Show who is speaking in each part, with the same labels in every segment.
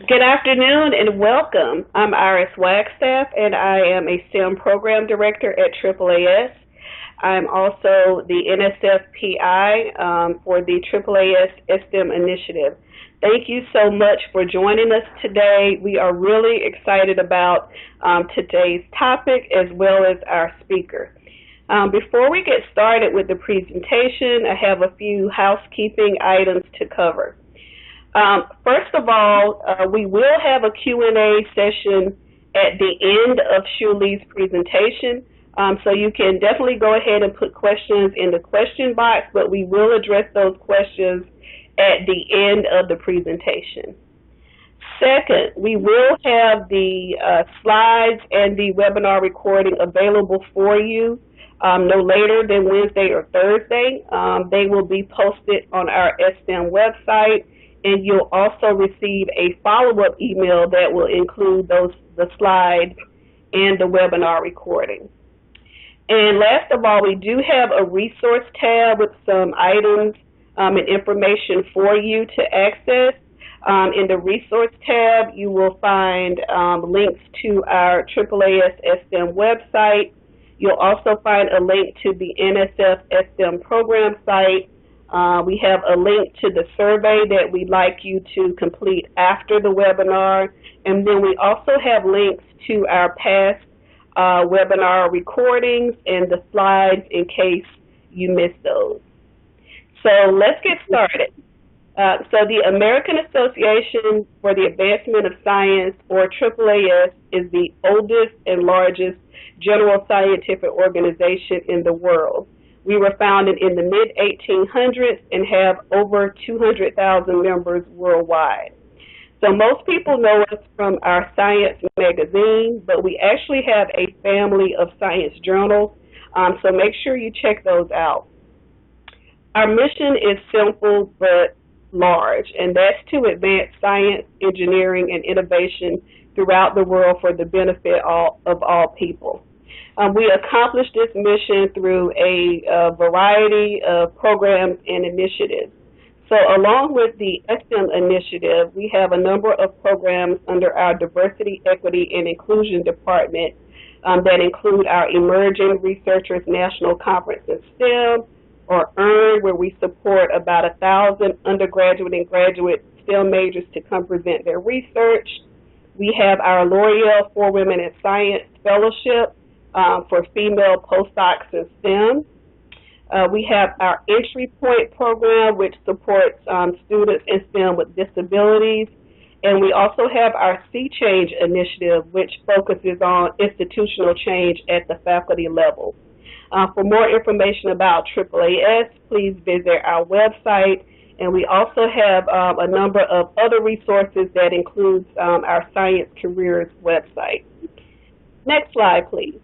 Speaker 1: Good afternoon and welcome. I'm Iris Wagstaff and I am a STEM program director at AAAS. I'm also the NSF PI for the AAAS STEM initiative. Thank you so much for joining us today. We are really excited about today's topic as well as our speaker. Before we get started with the presentation, I have a few housekeeping items to cover. First of all, we will have a Q&A session at the end of Xueli's presentation, so you can definitely go ahead and put questions in the question box, but we will address those questions at the end of the presentation. Second, we will have the slides and the webinar recording available for you no later than Wednesday or Thursday. They will be posted on our STEM website, and you'll also receive a follow-up email that will include the slides and the webinar recording. And last of all, we do have a resource tab with some items and information for you to access. In the resource tab, you will find links to our AAAS STEM website. You'll also find a link to the NSF STEM program site. We have a link to the survey that we'd like you to complete after the webinar. And then we also have links to our past webinar recordings and the slides in case you missed those. So let's get started. So the American Association for the Advancement of Science, or AAAS, is the oldest and largest general scientific organization in the world. We were founded in the mid-1800s and have over 200,000 members worldwide. So most people know us from our science magazine, but we actually have a family of science journals, so make sure you check those out. Our mission is simple but large, and that's to advance science, engineering, and innovation throughout the world for the benefit of all people. We accomplish this mission through a variety of programs and initiatives. So along with the STEM initiative, we have a number of programs under our Diversity, Equity, and Inclusion Department that include our Emerging Researchers National Conference in STEM, or EARN, where we support about 1,000 undergraduate and graduate STEM majors to come present their research. We have our L'Oreal for Women in Science Fellowship for female postdocs in STEM. We have our Entry Point program, which supports students in STEM with disabilities. And we also have our Sea Change initiative, which focuses on institutional change at the faculty level. For more information about AAAS, please visit our website. And we also have a number of other resources that includes our Science Careers website. Next slide, please.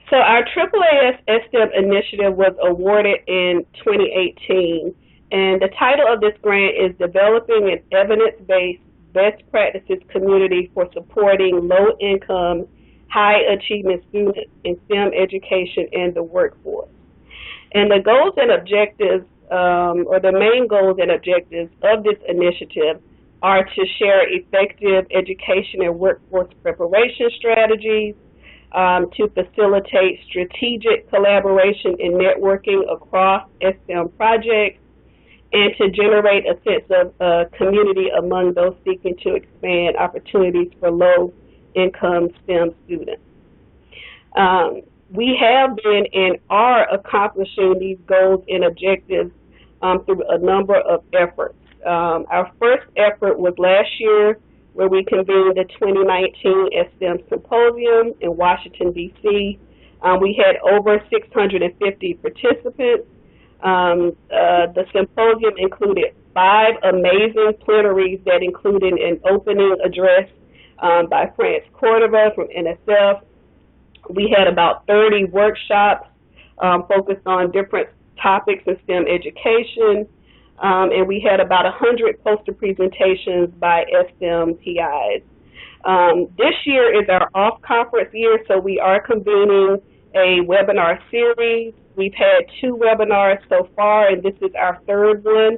Speaker 1: So our AAAS STEM initiative was awarded in 2018, and the title of this grant is Developing an Evidence-Based Best Practices Community for Supporting Low-Income, High-Achievement Students in STEM Education and the Workforce. And the goals and objectives, or the main goals and objectives of this initiative are to share effective education and workforce preparation strategies, to facilitate strategic collaboration and networking across STEM projects, and to generate a sense of community among those seeking to expand opportunities for low-income STEM students. We have been and are accomplishing these goals and objectives through a number of efforts. Our first effort was last year, where we convened the 2019 STEM Symposium in Washington, D.C. We had over 650 participants. The symposium included 5 amazing plenaries that included an opening address by France Cordova from NSF. We had about 30 workshops focused on different topics in STEM education. And we had about 100 poster presentations by STEM PIs. This year is our off-conference year, so we are convening a webinar series. We've had 2 webinars so far, and this is our 3rd one.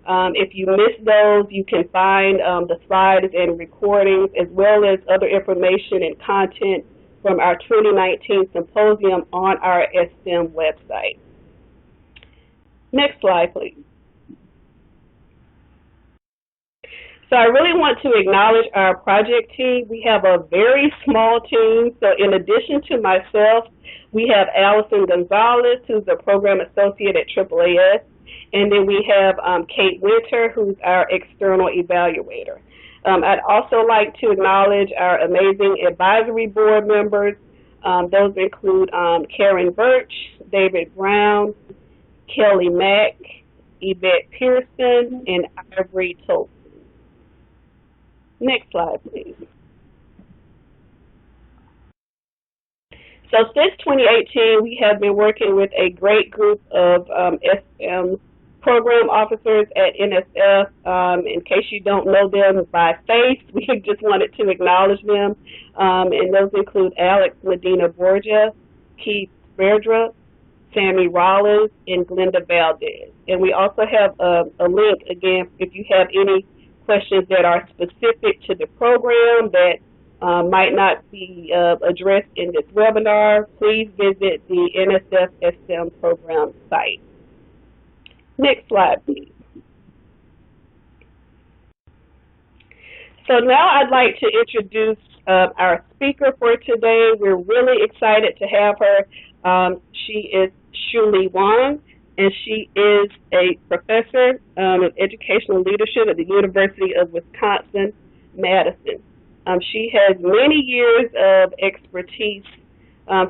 Speaker 1: If you missed those, you can find the slides and recordings as well as other information and content from our 2019 symposium on our STEM website. Next slide, please. So I really want to acknowledge our project team. We have a very small team. So in addition to myself, we have Allison Gonzalez, who's a program associate at AAAS. And then we have Kate Winter, who's our external evaluator. I'd also like to acknowledge our amazing advisory board members. Those include Karen Birch, David Brown, Kelly Mack, Yvette Pearson, and Ivory Tolson. Next slide, please. So since 2018, we have been working with a great group of STEM program officers at NSF. In case you don't know them by face, we just wanted to acknowledge them. And those include Alex Medina Borgia, Keith Verdra, Sammy Rollins, and Glenda Valdez. And we also have a link, again, if you have any questions that are specific to the program that might not be addressed in this webinar, please visit the NSF STEM program site. Next slide, please. So now I'd like to introduce our speaker for today. We're really excited to have her. She is Xueli Wang, and she is a professor of educational leadership at the University of Wisconsin-Madison. She has many years of expertise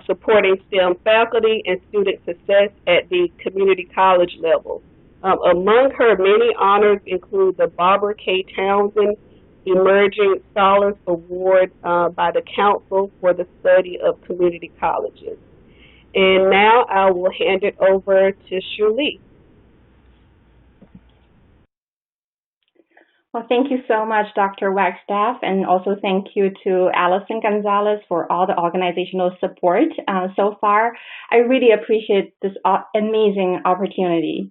Speaker 1: supporting STEM faculty and student success at the community college level. Among her many honors include the Barbara K. Townsend Emerging Scholars Award by the Council for the Study of Community Colleges. And now I will hand it over to Xueli.
Speaker 2: Well, thank you so much, Dr. Wagstaff, and also thank you to Allison Gonzalez for all the organizational support so far. I really appreciate this amazing opportunity.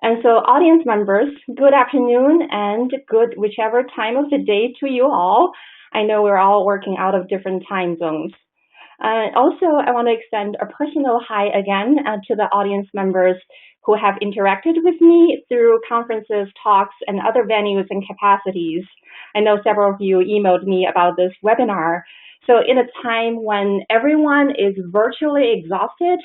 Speaker 2: And so, audience members, good afternoon and good whichever time of the day to you all. I know we're all working out of different time zones. Also, I want to extend a personal hi again to the audience members who have interacted with me through conferences, talks, and other venues and capacities. I know several of you emailed me about this webinar. So in a time when everyone is virtually exhausted,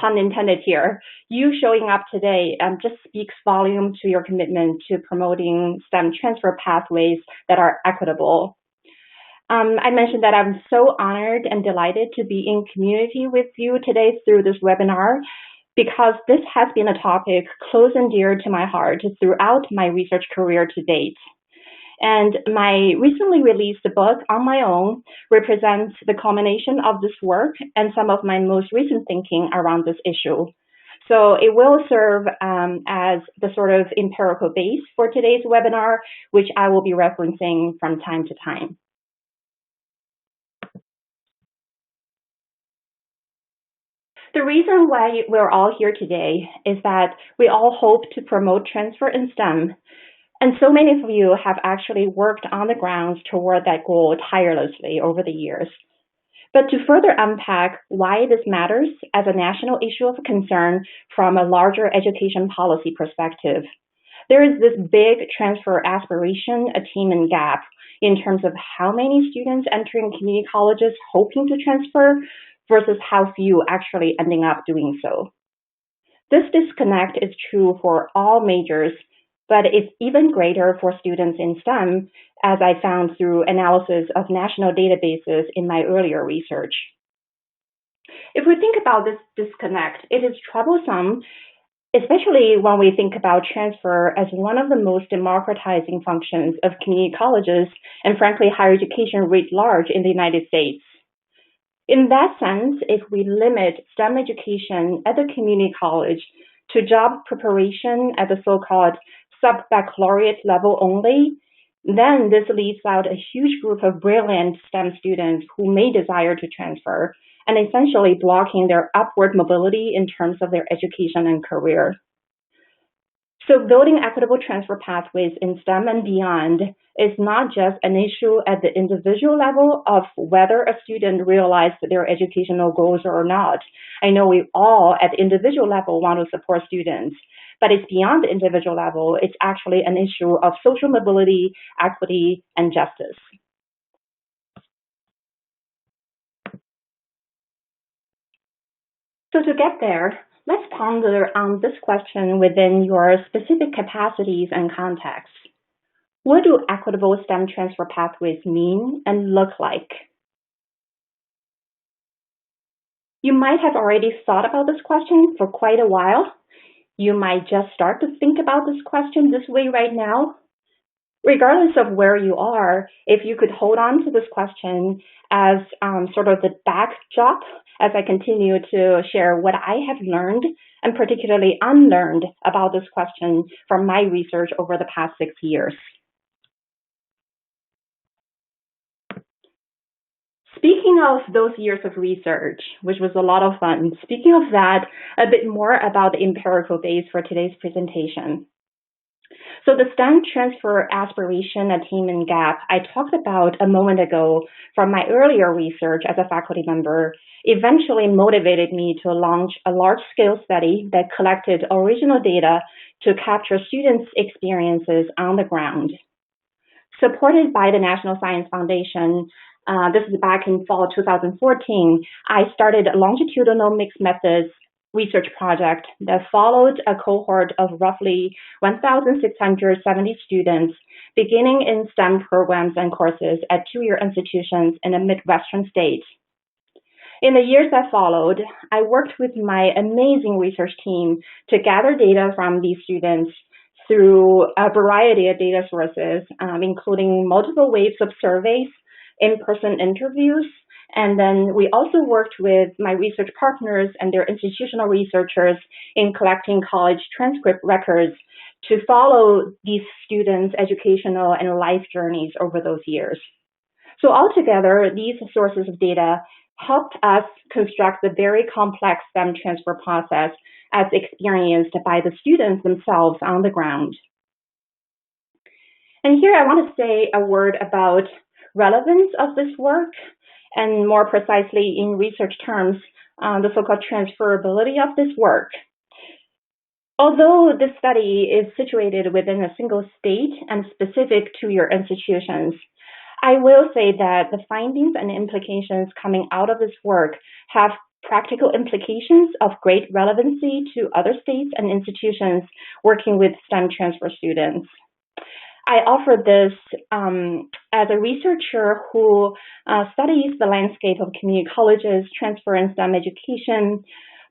Speaker 2: pun intended here, you showing up today just speaks volume to your commitment to promoting STEM transfer pathways that are equitable. I mentioned that I'm so honored and delighted to be in community with you today through this webinar, because this has been a topic close and dear to my heart throughout my research career to date. And my recently released book, On My Own, represents the culmination of this work and some of my most recent thinking around this issue. So it will serve as the sort of empirical base for today's webinar, which I will be referencing from time to time. The reason why we're all here today is that we all hope to promote transfer in STEM. And so many of you have actually worked on the grounds toward that goal tirelessly over the years. But to further unpack why this matters as a national issue of concern from a larger education policy perspective, there is this big transfer aspiration attainment gap in terms of how many students entering community colleges hoping to transfer versus how few actually ending up doing so. This disconnect is true for all majors, but it's even greater for students in STEM, as I found through analysis of national databases in my earlier research. If we think about this disconnect, it is troublesome, especially when we think about transfer as one of the most democratizing functions of community colleges and frankly higher education writ large in the United States. In that sense, if we limit STEM education at the community college to job preparation at the so-called sub-baccalaureate level only, then this leaves out a huge group of brilliant STEM students who may desire to transfer, and essentially blocking their upward mobility in terms of their education and career. So building equitable transfer pathways in STEM and beyond is not just an issue at the individual level of whether a student realized their educational goals or not. I know we all at the individual level want to support students, but it's beyond the individual level. It's actually an issue of social mobility, equity, and justice. So to get there, let's ponder on this question within your specific capacities and contexts. What do equitable STEM transfer pathways mean and look like? You might have already thought about this question for quite a while. You might just start to think about this question this way right now. Regardless of where you are, if you could hold on to this question as sort of the backdrop as I continue to share what I have learned and particularly unlearned about this question from my research over the past 6 years. Speaking of those years of research, which was a lot of fun, speaking of that, a bit more about the empirical base for today's presentation. So the STEM transfer aspiration attainment gap I talked about a moment ago from my earlier research as a faculty member eventually motivated me to launch a large-scale study that collected original data to capture students' experiences on the ground. Supported by the National Science Foundation, this is back in fall 2014, I started a longitudinal mixed methods research project that followed a cohort of roughly 1,670 students beginning in STEM programs and courses at two-year institutions in a Midwestern state. In the years that followed, I worked with my amazing research team to gather data from these students through a variety of data sources, including multiple waves of surveys, in-person interviews, and then we also worked with my research partners and their institutional researchers in collecting college transcript records to follow these students' educational and life journeys over those years. So altogether, these sources of data helped us construct the very complex STEM transfer process as experienced by the students themselves on the ground. And here I want to say a word about relevance of this work, and more precisely in research terms, the so-called transferability of this work. Although this study is situated within a single state and specific to your institutions, I will say that the findings and implications coming out of this work have practical implications of great relevancy to other states and institutions working with STEM transfer students. I offer this as a researcher who studies the landscape of community colleges, transfer and STEM education,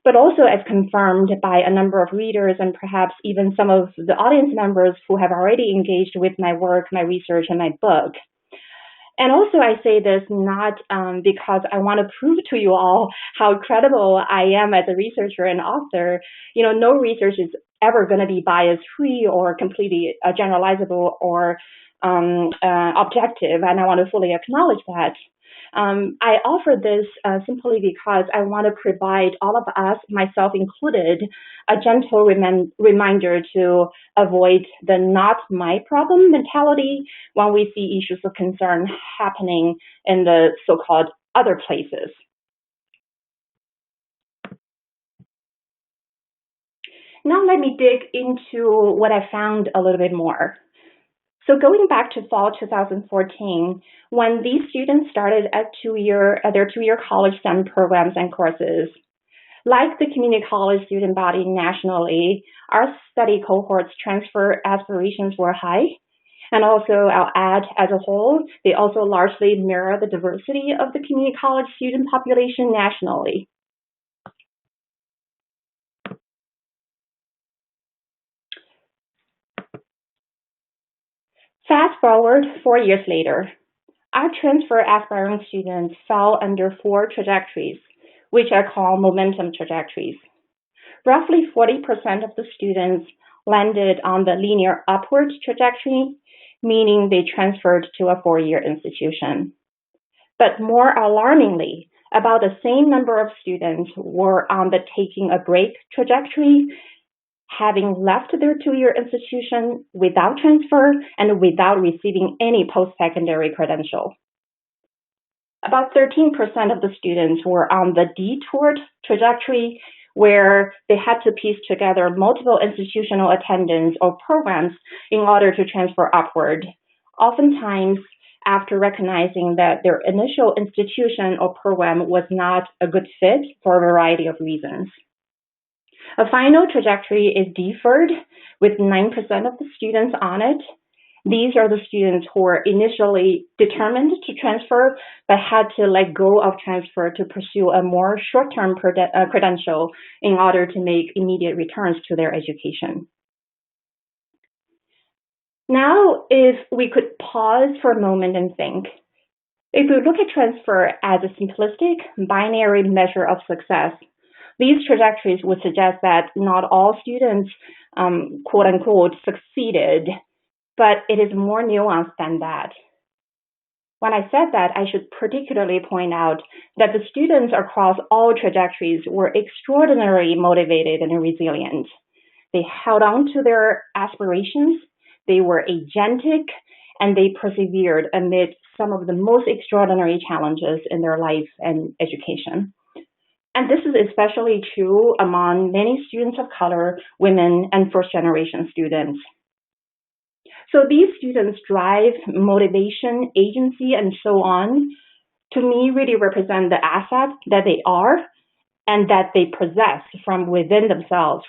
Speaker 2: but also as confirmed by a number of readers and perhaps even some of the audience members who have already engaged with my work, my research, and my book. And also I say this not because I want to prove to you all how credible I am as a researcher and author. You know, no research is ever going to be bias-free or completely generalizable or objective, and I want to fully acknowledge that. I offer this simply because I want to provide all of us, myself included, a gentle reminder to avoid the not my problem mentality when we see issues of concern happening in the so-called other places. Now let me dig into what I found a little bit more. So going back to fall 2014, when these students started at their two-year college STEM programs and courses, like the community college student body nationally, our study cohort's transfer aspirations were high. And also, I'll add, as a whole, they also largely mirror the diversity of the community college student population nationally. Fast forward 4 years later, our transfer aspiring students fell under 4 trajectories, which I call momentum trajectories. Roughly 40% of the students landed on the linear upward trajectory, meaning they transferred to a 4-year institution. But more alarmingly, about the same number of students were on the taking a break trajectory, having left their two-year institution without transfer and without receiving any post-secondary credential. About 13% of the students were on the detoured trajectory, where they had to piece together multiple institutional attendance or programs in order to transfer upward, oftentimes after recognizing that their initial institution or program was not a good fit for a variety of reasons. A final trajectory is deferred, with 9% of the students on it. These are the students who were initially determined to transfer, but had to let go of transfer to pursue a more short-term credential in order to make immediate returns to their education. Now, if we could pause for a moment and think, if we look at transfer as a simplistic binary measure of success, these trajectories would suggest that not all students, quote unquote, succeeded, but it is more nuanced than that. When I said that, I should particularly point out that the students across all trajectories were extraordinarily motivated and resilient. They held on to their aspirations, they were agentic, and they persevered amid some of the most extraordinary challenges in their life and education. And this is especially true among many students of color, women, and first-generation students. So these students' drive, motivation, agency, and so on, to me really represent the asset that they are and that they possess from within themselves.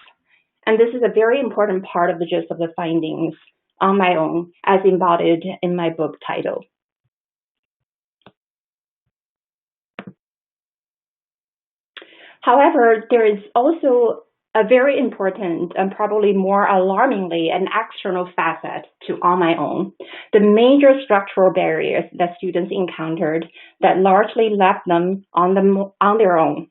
Speaker 2: And this is a very important part of the gist of the findings on my own, as embodied in my book title. However, there is also a very important and probably more alarmingly an external facet to On My Own, the major structural barriers that students encountered that largely left them on their own.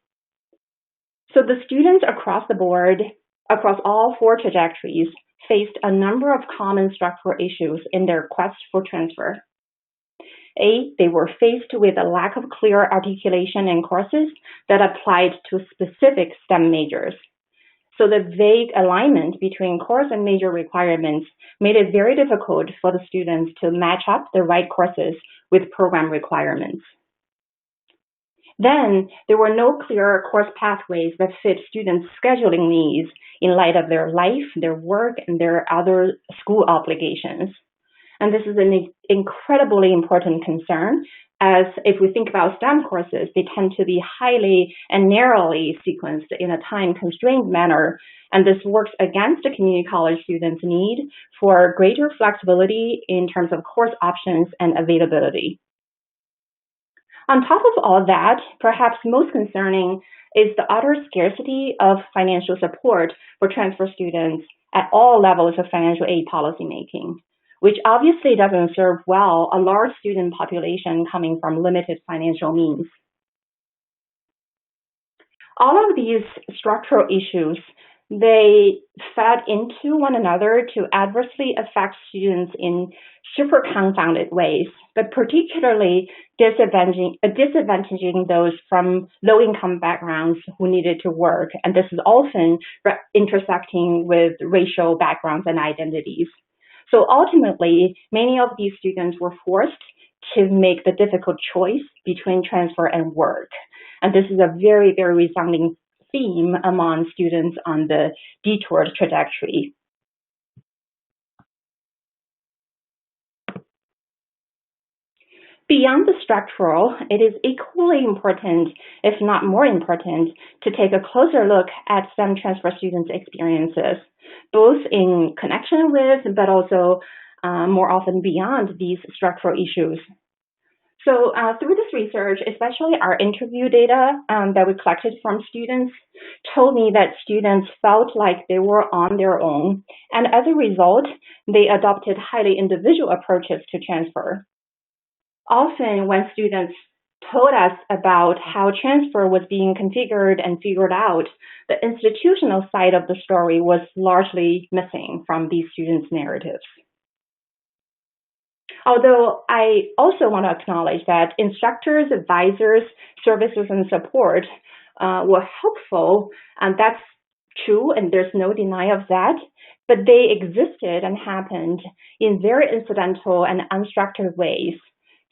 Speaker 2: So the students across the board, across all four trajectories, faced a number of common structural issues in their quest for transfer. They were faced with a lack of clear articulation in courses that applied to specific STEM majors. So the vague alignment between course and major requirements made it very difficult for the students to match up the right courses with program requirements. Then there were no clear course pathways that fit students' scheduling needs in light of their life, their work, and their other school obligations. And this is an incredibly important concern, as if we think about STEM courses, they tend to be highly and narrowly sequenced in a time-constrained manner, and this works against the community college students' need for greater flexibility in terms of course options and availability. On top of all that, perhaps most concerning is the utter scarcity of financial support for transfer students at all levels of financial aid policymaking, which obviously doesn't serve well a large student population coming from limited financial means. All of these structural issues, they fed into one another to adversely affect students in super confounded ways, but particularly disadvantaging those from low-income backgrounds who needed to work, and this is often intersecting with racial backgrounds and identities. So ultimately, many of these students were forced to make the difficult choice between transfer and work. And this is a very, very resounding theme among students on the detoured trajectory. Beyond the structural, it is equally important, if not more important, to take a closer look at STEM transfer students' experiences, both in connection with, but also more often beyond these structural issues. So through this research, especially our interview data that we collected from students, told me that students felt like they were on their own, and as a result, they adopted highly individual approaches to transfer. Often when students told us about how transfer was being configured and figured out, the institutional side of the story was largely missing from these students' narratives. Although I also want to acknowledge that instructors, advisors, services, and support were helpful, and that's true, and there's no deny of that, but they existed and happened in very incidental and unstructured ways.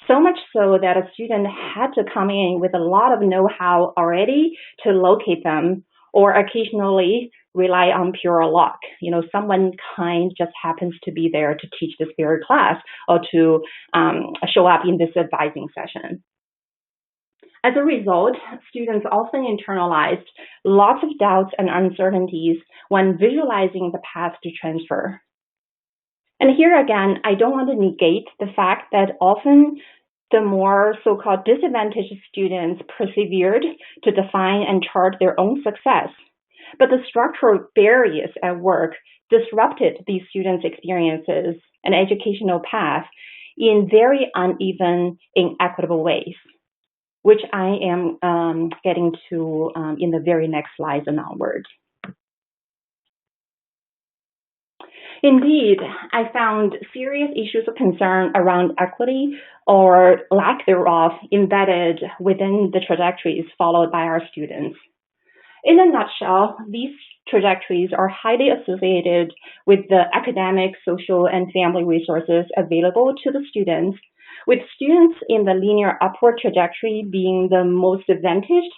Speaker 2: So much so that a student had to come in with a lot of know-how already to locate them, or occasionally rely on pure luck. Someone kind just happens to be there to teach this very class or to show up in this advising session. As a result, students often internalized lots of doubts and uncertainties when visualizing the path to transfer. And here again, I don't want to negate the fact that often the more so-called disadvantaged students persevered to define and chart their own success. But the structural barriers at work disrupted these students' experiences and educational path in very uneven, inequitable ways, which I am getting to in the very next slides and onward. Indeed, I found serious issues of concern around equity or lack thereof embedded within the trajectories followed by our students. In a nutshell, these trajectories are highly associated with the academic, social, and family resources available to the students, with students in the linear upward trajectory being the most advantaged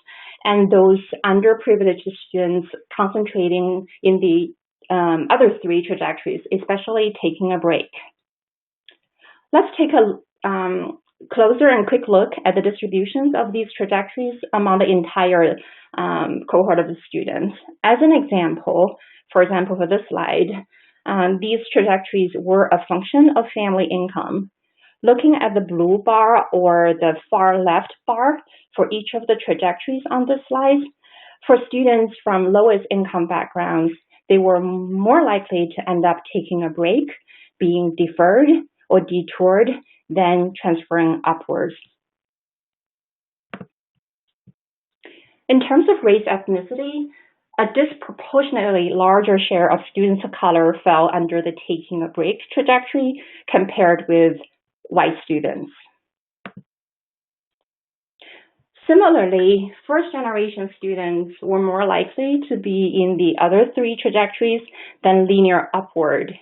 Speaker 2: and those underprivileged students concentrating in the other three trajectories, especially taking a break. Let's take a closer and quick look at the distributions of these trajectories among the entire cohort of the students. As an example, for this slide, these trajectories were a function of family income. Looking at the blue bar or the far left bar for each of the trajectories on this slide, for students from lowest income backgrounds, they were more likely to end up taking a break, being deferred or detoured than transferring upwards. In terms of race ethnicity, a disproportionately larger share of students of color fell under the taking a break trajectory compared with white students. Similarly, first-generation students were more likely to be in the other three trajectories than linear upward.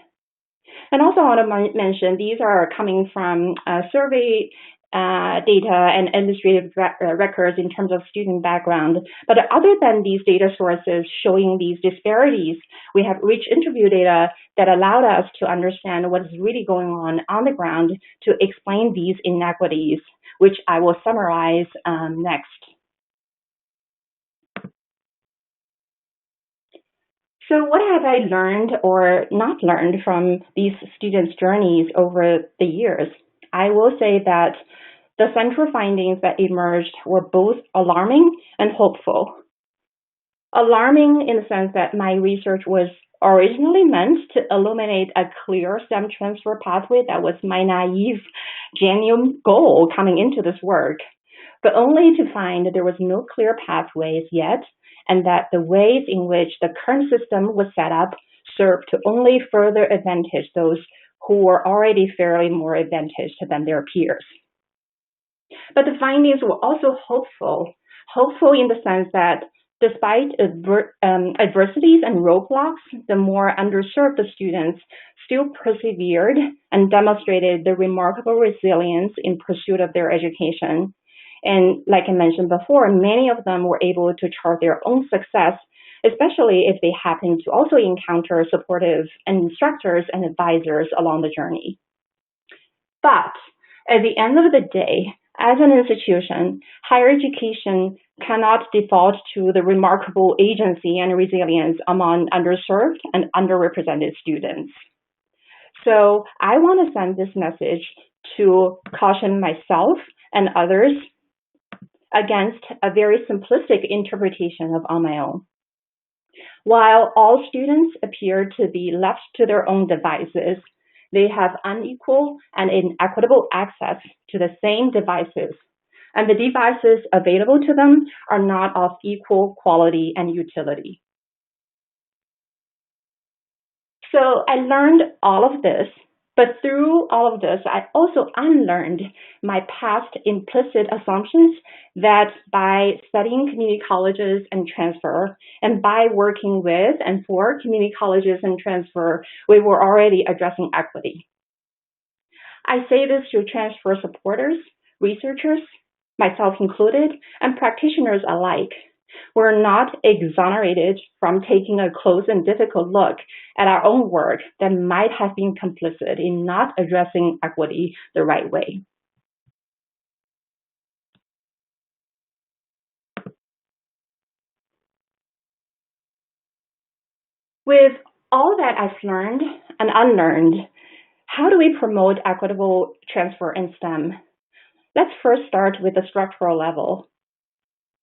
Speaker 2: And also I want to mention, these are coming from survey data and administrative records in terms of student background. But other than these data sources showing these disparities, we have rich interview data that allowed us to understand what is really going on the ground to explain these inequities, which I will summarize next. So what have I learned or not learned from these students' journeys over the years? I will say that the central findings that emerged were both alarming and hopeful. Alarming in the sense that my research was originally meant to illuminate a clear STEM transfer pathway. That was my naive, genuine goal coming into this work, but only to find that there was no clear pathways yet, and that the ways in which the current system was set up served to only further advantage those who were already fairly more advantaged than their peers. But the findings were also hopeful in the sense that despite adversities and roadblocks, the more underserved students still persevered and demonstrated the remarkable resilience in pursuit of their education. And like I mentioned before, many of them were able to chart their own success, especially if they happened to also encounter supportive instructors and advisors along the journey. But at the end of the day, as an institution, higher education cannot default to the remarkable agency and resilience among underserved and underrepresented students. So I want to send this message to caution myself and others against a very simplistic interpretation of on my own. While all students appear to be left to their own devices, they have unequal and inequitable access to the same devices, and the devices available to them are not of equal quality and utility. So I learned all of this But through all of this, I also unlearned my past implicit assumptions that by studying community colleges and transfer, and by working with and for community colleges and transfer, we were already addressing equity. I say this to transfer supporters, researchers, myself included, and practitioners alike. We're not exonerated from taking a close and difficult look at our own work that might have been complicit in not addressing equity the right way. With all that I've learned and unlearned, how do we promote equitable transfer in STEM? Let's first start with the structural level.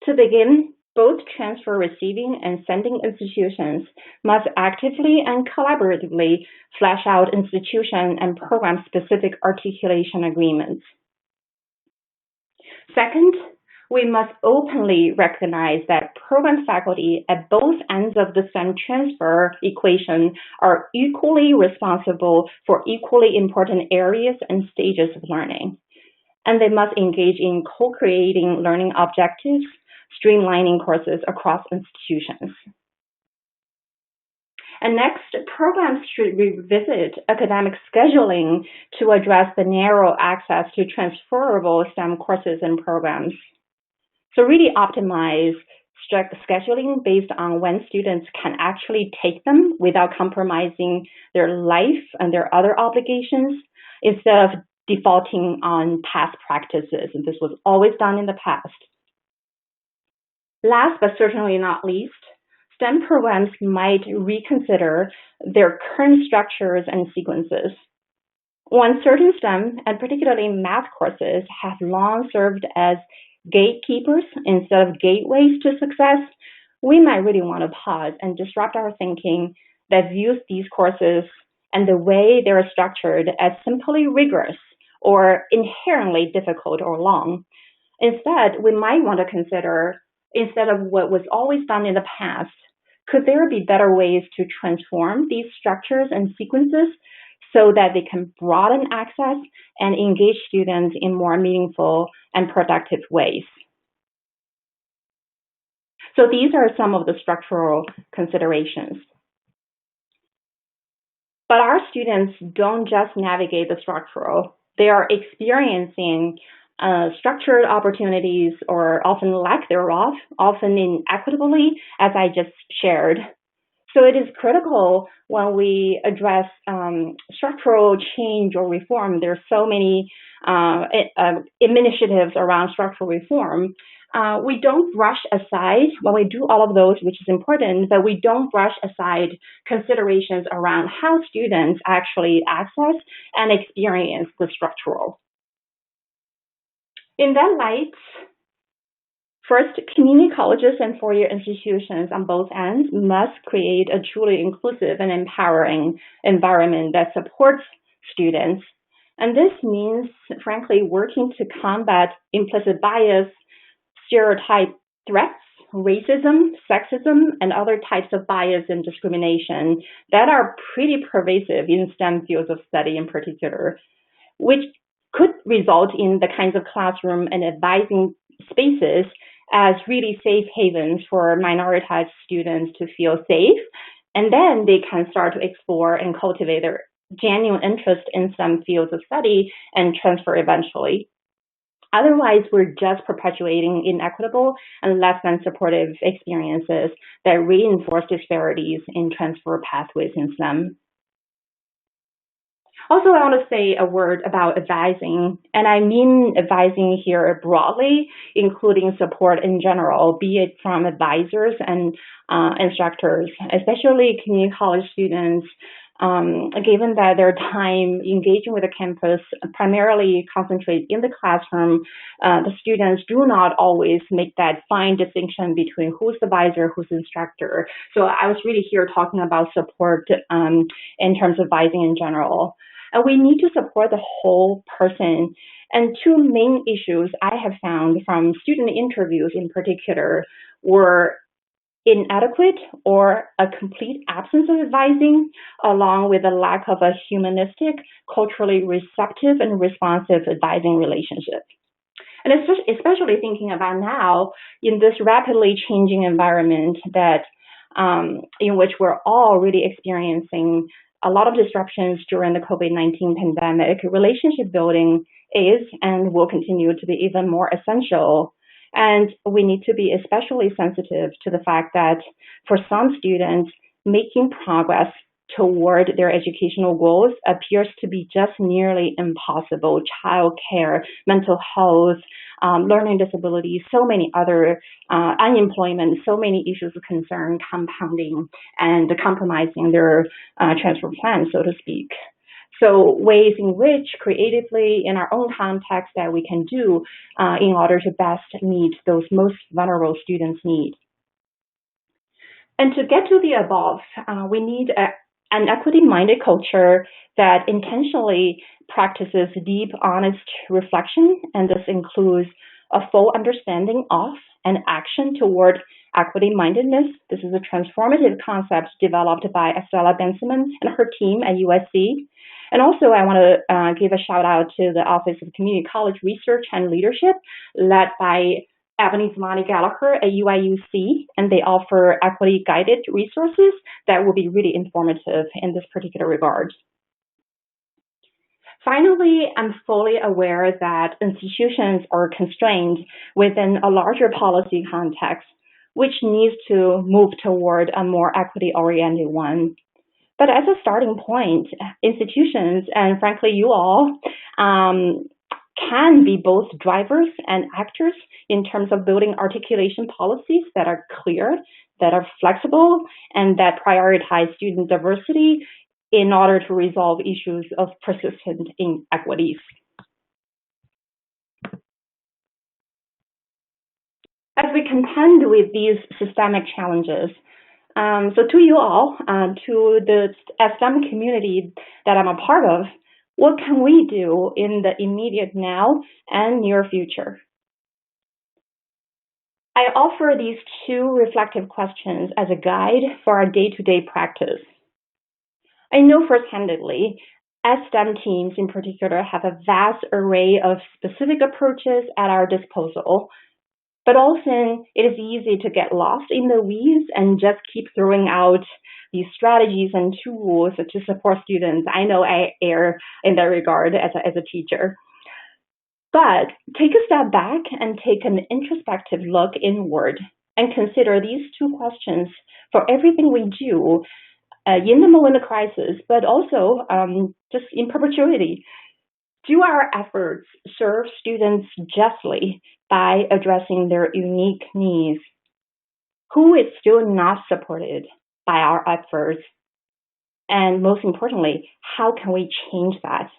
Speaker 2: To begin, both transfer receiving and sending institutions must actively and collaboratively flesh out institution and program-specific articulation agreements. Second, we must openly recognize that program faculty at both ends of the STEM transfer equation are equally responsible for equally important areas and stages of learning, and they must engage in co-creating learning objectives, streamlining courses across institutions. And next, programs should revisit academic scheduling to address the narrow access to transferable STEM courses and programs. So really optimize scheduling based on when students can actually take them without compromising their life and their other obligations, instead of defaulting on past practices. And this was always done in the past. Last but certainly not least, STEM programs might reconsider their current structures and sequences. When certain STEM, and particularly math courses, have long served as gatekeepers instead of gateways to success, we might really want to pause and disrupt our thinking that views these courses and the way they're structured as simply rigorous or inherently difficult or long. Instead, we might want to consider, instead of what was always done in the past, could there be better ways to transform these structures and sequences so that they can broaden access and engage students in more meaningful and productive ways? So these are some of the structural considerations. But our students don't just navigate the structural. They are experiencing structured opportunities, or often lack thereof, often inequitably, as I just shared. So it is critical when we address structural change or reform. There are so many initiatives around structural reform. We don't brush aside, when we do all of those, which is important, but we don't brush aside considerations around how students actually access and experience the structural. In that light, first, community colleges and four-year institutions on both ends must create a truly inclusive and empowering environment that supports students. And this means, frankly, working to combat implicit bias, stereotype threats, racism, sexism, and other types of bias and discrimination that are pretty pervasive in STEM fields of study in particular, which could result in the kinds of classroom and advising spaces as really safe havens for minoritized students to feel safe, and then they can start to explore and cultivate their genuine interest in some fields of study and transfer eventually. Otherwise, we're just perpetuating inequitable and less than supportive experiences that reinforce disparities in transfer pathways in STEM. Also, I want to say a word about advising, and I mean advising here broadly, including support in general, be it from advisors and instructors, especially community college students, given that their time engaging with the campus primarily concentrates in the classroom. The students do not always make that fine distinction between who's the advisor, who's the instructor. So I was really here talking about support in terms of advising in general. And we need to support the whole person. And two main issues I have found from student interviews in particular were inadequate or a complete absence of advising, along with a lack of a humanistic, culturally receptive, and responsive advising relationship. And especially thinking about now in this rapidly changing environment that in which we're all really experiencing a lot of disruptions during the COVID-19 pandemic, relationship building is and will continue to be even more essential. And we need to be especially sensitive to the fact that for some students, making progress toward their educational goals appears to be just nearly impossible. Childcare, mental health, learning disabilities, so many other unemployment, so many issues of concern compounding and compromising their transfer plan, so to speak. So ways in which creatively in our own context that we can do in order to best meet those most vulnerable students' needs. And to get to the above, we need an equity-minded culture that intentionally practices deep, honest reflection, and this includes a full understanding of and action toward equity-mindedness. This is a transformative concept developed by Estella Benjamin and her team at USC. And also, I want to give a shout out to the Office of Community College Research and Leadership, led by Ebony Zamani Gallagher at UIUC, and they offer equity-guided resources that will be really informative in this particular regard. Finally, I'm fully aware that institutions are constrained within a larger policy context, which needs to move toward a more equity-oriented one. But as a starting point, institutions, and frankly you all, can be both drivers and actors in terms of building articulation policies that are clear, that are flexible, and that prioritize student diversity in order to resolve issues of persistent inequities. As we contend with these systemic challenges, so to you all, to the STEM community that I'm a part of, what can we do in the immediate now and near future? I offer these two reflective questions as a guide for our day-to-day practice. I know first-handedly, as STEM teams in particular have a vast array of specific approaches at our disposal, but often it is easy to get lost in the weeds and just keep throwing out these strategies and tools to support students. I know I err in that regard as a teacher. But take a step back and take an introspective look inward and consider these two questions for everything we do in the moment of crisis, but also just in perpetuity. Do our efforts serve students justly by addressing their unique needs? Who is still not supported by our efforts? And most importantly, how can we change that?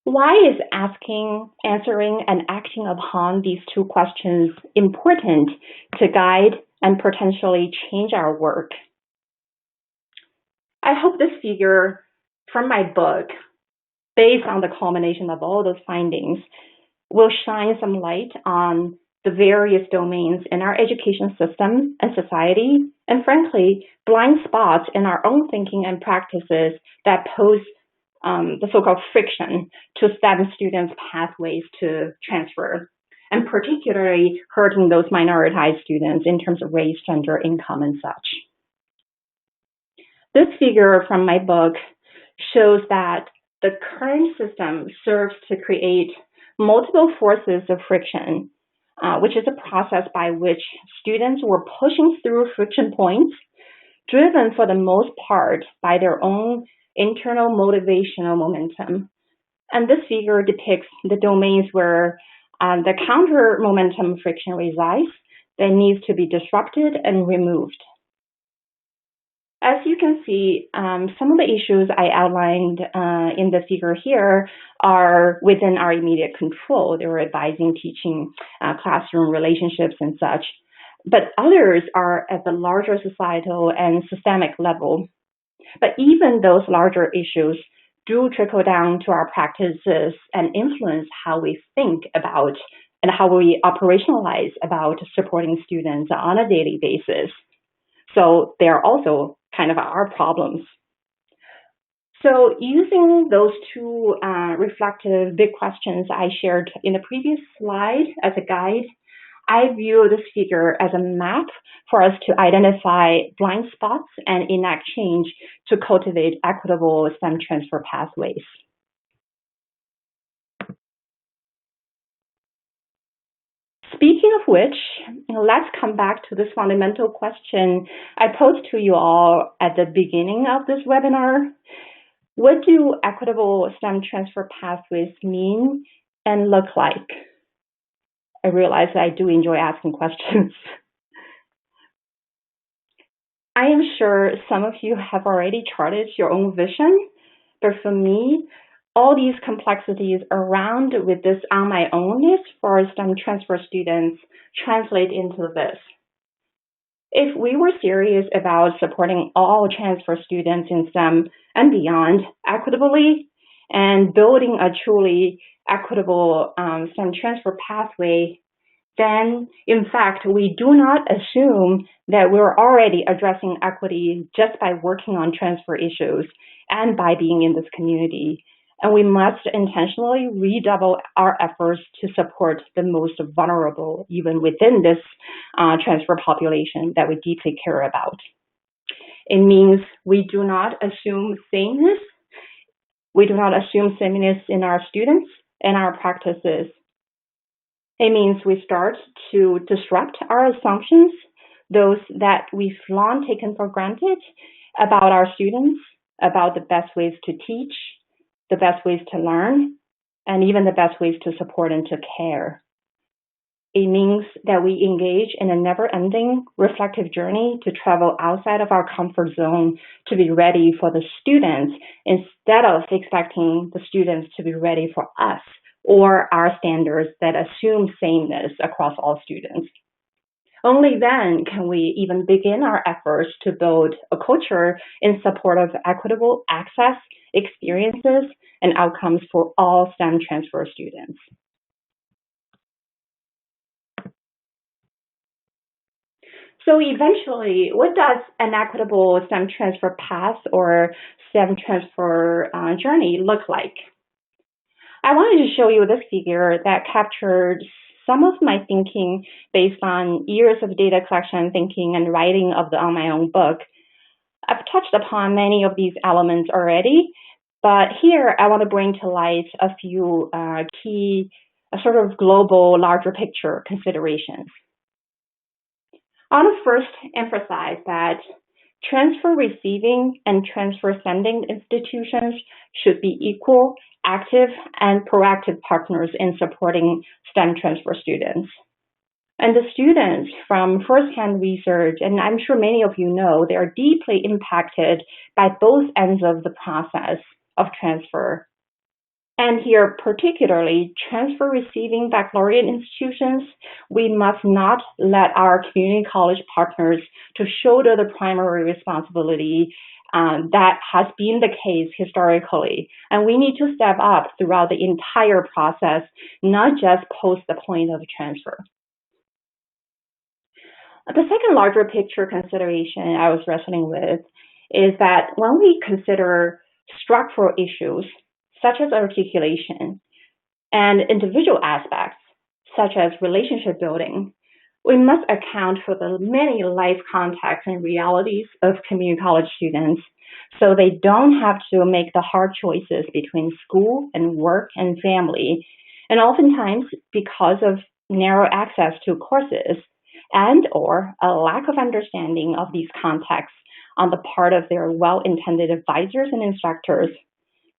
Speaker 2: Why is asking, answering, and acting upon these two questions important to guide and potentially change our work? I hope this figure from my book, based on the culmination of all those findings, will shine some light on the various domains in our education system and society, and frankly, blind spots in our own thinking and practices that pose the so-called friction to STEM students' pathways to transfer, and particularly hurting those minoritized students in terms of race, gender, income, and such. This figure from my book shows that the current system serves to create multiple forces of friction, which is a process by which students were pushing through friction points, driven for the most part by their own internal motivational momentum. And this figure depicts the domains where the counter momentum friction resides that needs to be disrupted and removed. As you can see, some of the issues I outlined in the figure here are within our immediate control. They were advising, teaching, classroom relationships and such. But others are at the larger societal and systemic level. But even those larger issues do trickle down to our practices and influence how we think about and how we operationalize about supporting students on a daily basis. So they are also kind of our problems. So using those two reflective big questions I shared in the previous slide as a guide, I view this figure as a map for us to identify blind spots and enact change to cultivate equitable STEM transfer pathways. Speaking of which, let's come back to this fundamental question I posed to you all at the beginning of this webinar. What do equitable STEM transfer pathways mean and look like? I realize I do enjoy asking questions. I am sure some of you have already charted your own vision, but for me, all these complexities around with this on my own list for STEM transfer students translate into this. If we were serious about supporting all transfer students in STEM and beyond equitably and building a truly equitable STEM transfer pathway, then in fact, we do not assume that we're already addressing equity just by working on transfer issues and by being in this community. And we must intentionally redouble our efforts to support the most vulnerable, even within this transfer population that we deeply care about. It means we do not assume sameness. We do not assume sameness in our students and our practices. It means we start to disrupt our assumptions, those that we've long taken for granted about our students, about the best ways to teach, the best ways to learn, and even the best ways to support and to care. It means that we engage in a never-ending reflective journey to travel outside of our comfort zone to be ready for the students instead of expecting the students to be ready for us or our standards that assume sameness across all students. Only then can we even begin our efforts to build a culture in support of equitable access, experiences, and outcomes for all STEM transfer students. So eventually, what does an equitable STEM transfer path or STEM transfer journey look like? I wanted to show you this figure that captured some of my thinking based on years of data collection, thinking, and writing of the On My Own book. I've touched upon many of these elements already, but here I want to bring to light a few key sort of global, larger picture considerations. I want to first emphasize that transfer receiving and transfer sending institutions should be equal, active, and proactive partners in supporting STEM transfer students. And the students, from firsthand research, and I'm sure many of you know, they are deeply impacted by both ends of the process of transfer. And here, particularly, transfer receiving baccalaureate institutions, we must not let our community college partners to shoulder the primary responsibility that has been the case historically. And we need to step up throughout the entire process, not just post the point of transfer. The second larger picture consideration I was wrestling with is that when we consider structural issues, such as articulation, and individual aspects, such as relationship building, we must account for the many life contexts and realities of community college students so they don't have to make the hard choices between school and work and family, and oftentimes because of narrow access to courses and or a lack of understanding of these contexts on the part of their well-intended advisors and instructors,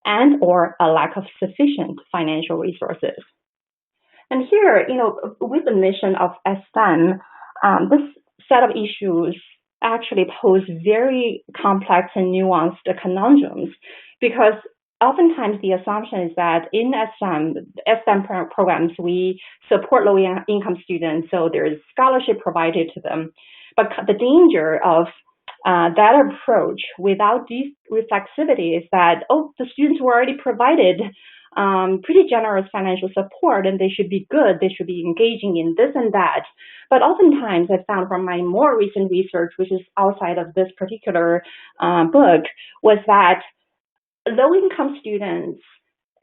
Speaker 2: and or a lack of sufficient financial resources. And here, with the mission of STEM, this set of issues actually pose very complex and nuanced conundrums because oftentimes the assumption is that in STEM programs, we support low-income students, so there's scholarship provided to them. But the danger of that approach without deep reflexivity is that, the students were already provided pretty generous financial support, and they should be good, they should be engaging in this and that. But oftentimes I found from my more recent research, which is outside of this particular book, was that low-income students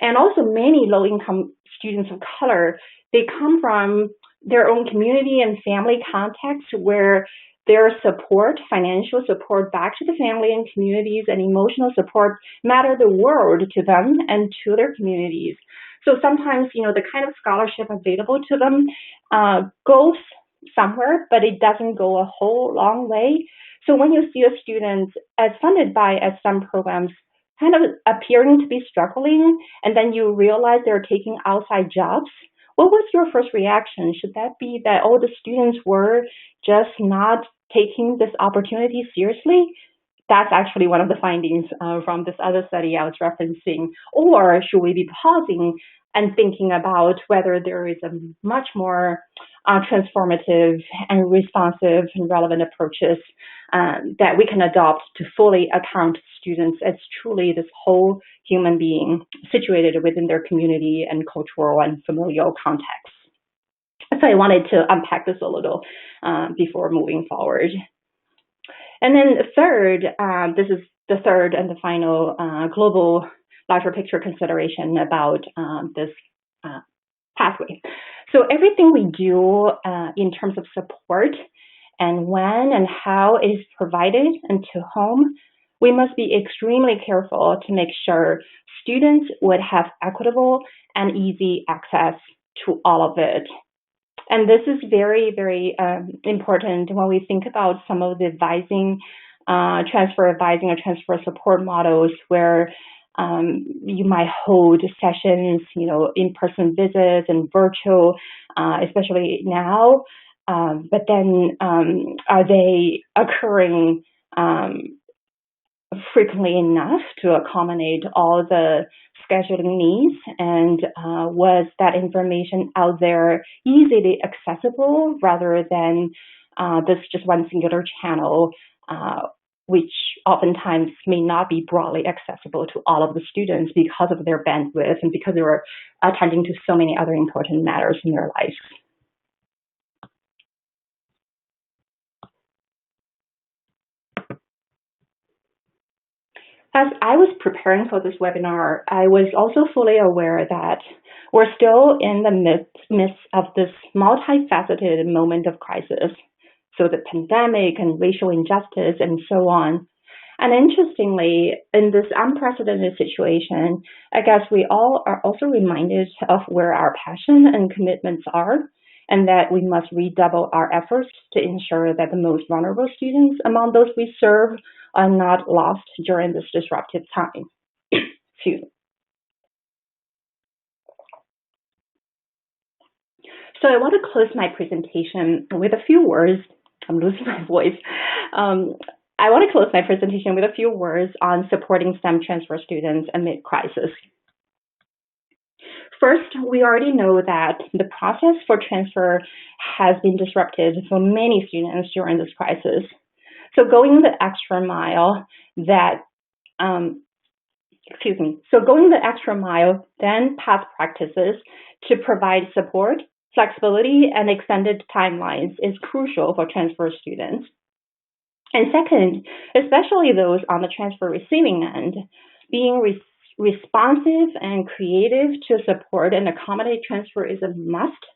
Speaker 2: and also many low-income students of color, they come from their own community and family context where their support, financial support back to the family and communities and emotional support matter the world to them and to their communities. So sometimes, the kind of scholarship available to them goes somewhere, but it doesn't go a whole long way. So when you see a student as funded by some programs kind of appearing to be struggling, and then you realize they're taking outside jobs, what was your first reaction? Should that be that, oh, the students were just not taking this opportunity seriously? That's actually one of the findings from this other study I was referencing. Or should we be pausing and thinking about whether there is a much more transformative and responsive and relevant approaches that we can adopt to fully account students as truly this whole human being situated within their community and cultural and familial context. So I wanted to unpack this a little before moving forward. And then third, this is the third and the final global larger picture consideration about this pathway. So everything we do in terms of support and when and how it is provided and to whom, we must be extremely careful to make sure students would have equitable and easy access to all of it. And this is very, very important when we think about some of the advising, transfer advising or transfer support models where you might hold sessions, in-person visits and virtual, especially now. But then are they occurring frequently enough to accommodate all the scheduling needs? And was that information out there easily accessible rather than this just one singular channel, which oftentimes may not be broadly accessible to all of the students because of their bandwidth and because they were attending to so many other important matters in their lives. As I was preparing for this webinar, I was also fully aware that we're still in the midst of this multifaceted moment of crisis. So the pandemic and racial injustice and so on. And interestingly, in this unprecedented situation, I guess we all are also reminded of where our passion and commitments are, and that we must redouble our efforts to ensure that the most vulnerable students among those we serve are not lost during this disruptive time. Excuse me. So I want to close my presentation with a few words. I'm losing my voice. I want to close my presentation with a few words on supporting STEM transfer students amid crisis. First, we already know that the process for transfer has been disrupted for many students during this crisis. So going the extra mile then past practices to provide support, flexibility, and extended timelines is crucial for transfer students. And second, especially those on the transfer receiving end, being responsive and creative to support and accommodate transfer is a must.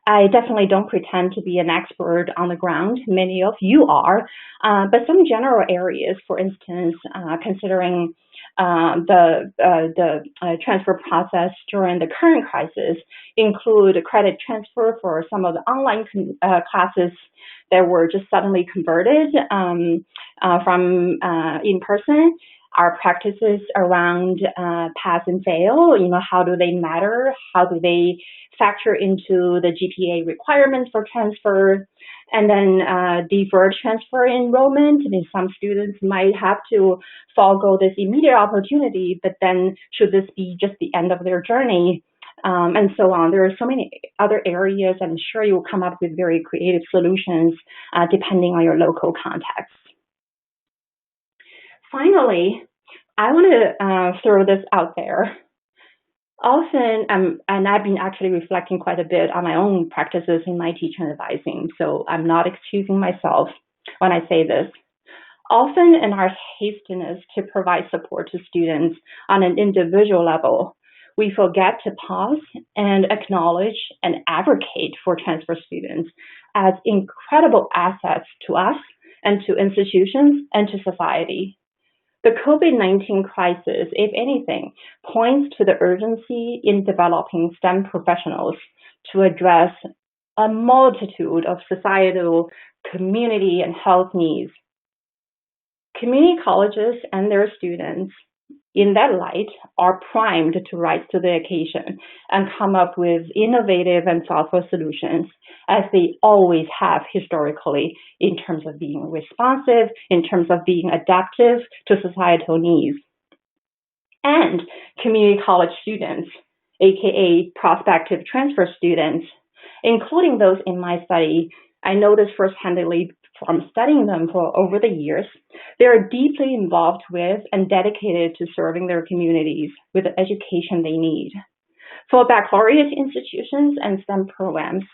Speaker 2: I definitely don't pretend to be an expert on the ground. Many of you are, but some general areas, for instance, considering the transfer process during the current crisis include credit transfer for some of the online classes that were just suddenly converted from in-person. Our practices around pass and fail, how do they matter? How do they factor into the GPA requirements for transfer? And then deferred transfer enrollment. I mean, some students might have to forego this immediate opportunity, but then should this be just the end of their journey? And so on. There are so many other areas. I'm sure you'll come up with very creative solutions depending on your local context. Finally, I want to throw this out there. Often, and I've been actually reflecting quite a bit on my own practices in my teaching and advising, so I'm not excusing myself when I say this. Often in our hastiness to provide support to students on an individual level, we forget to pause and acknowledge and advocate for transfer students as incredible assets to us and to institutions and to society. The COVID-19 crisis, if anything, points to the urgency in developing STEM professionals to address a multitude of societal, community, and health needs. Community colleges and their students, in that light, are primed to rise to the occasion and come up with innovative and thoughtful solutions, as they always have historically, in terms of being responsive, in terms of being adaptive to societal needs. And community college students, aka prospective transfer students, including those in my study, I noticed first-handedly from studying them for over the years, they are deeply involved with and dedicated to serving their communities with the education they need. For baccalaureate institutions and STEM programs,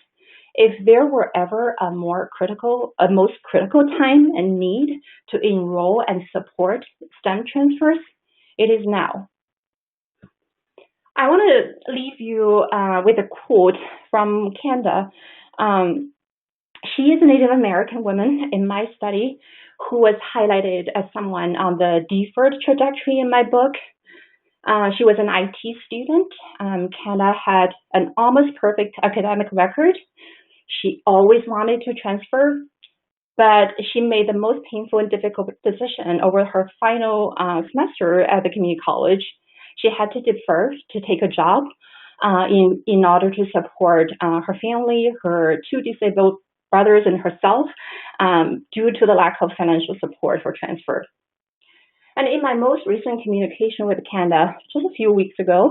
Speaker 2: if there were ever a most critical time and need to enroll and support STEM transfers, it is now. I want to leave you with a quote from Canada. She is a Native American woman in my study who was highlighted as someone on the deferred trajectory in my book. She was an IT student. Canada had an almost perfect academic record. She always wanted to transfer, but she made the most painful and difficult decision over her final semester at the community college. She had to defer to take a job in order to support her family, her two disabled brothers, and herself due to the lack of financial support for transfer. And in my most recent communication with Canada, just a few weeks ago,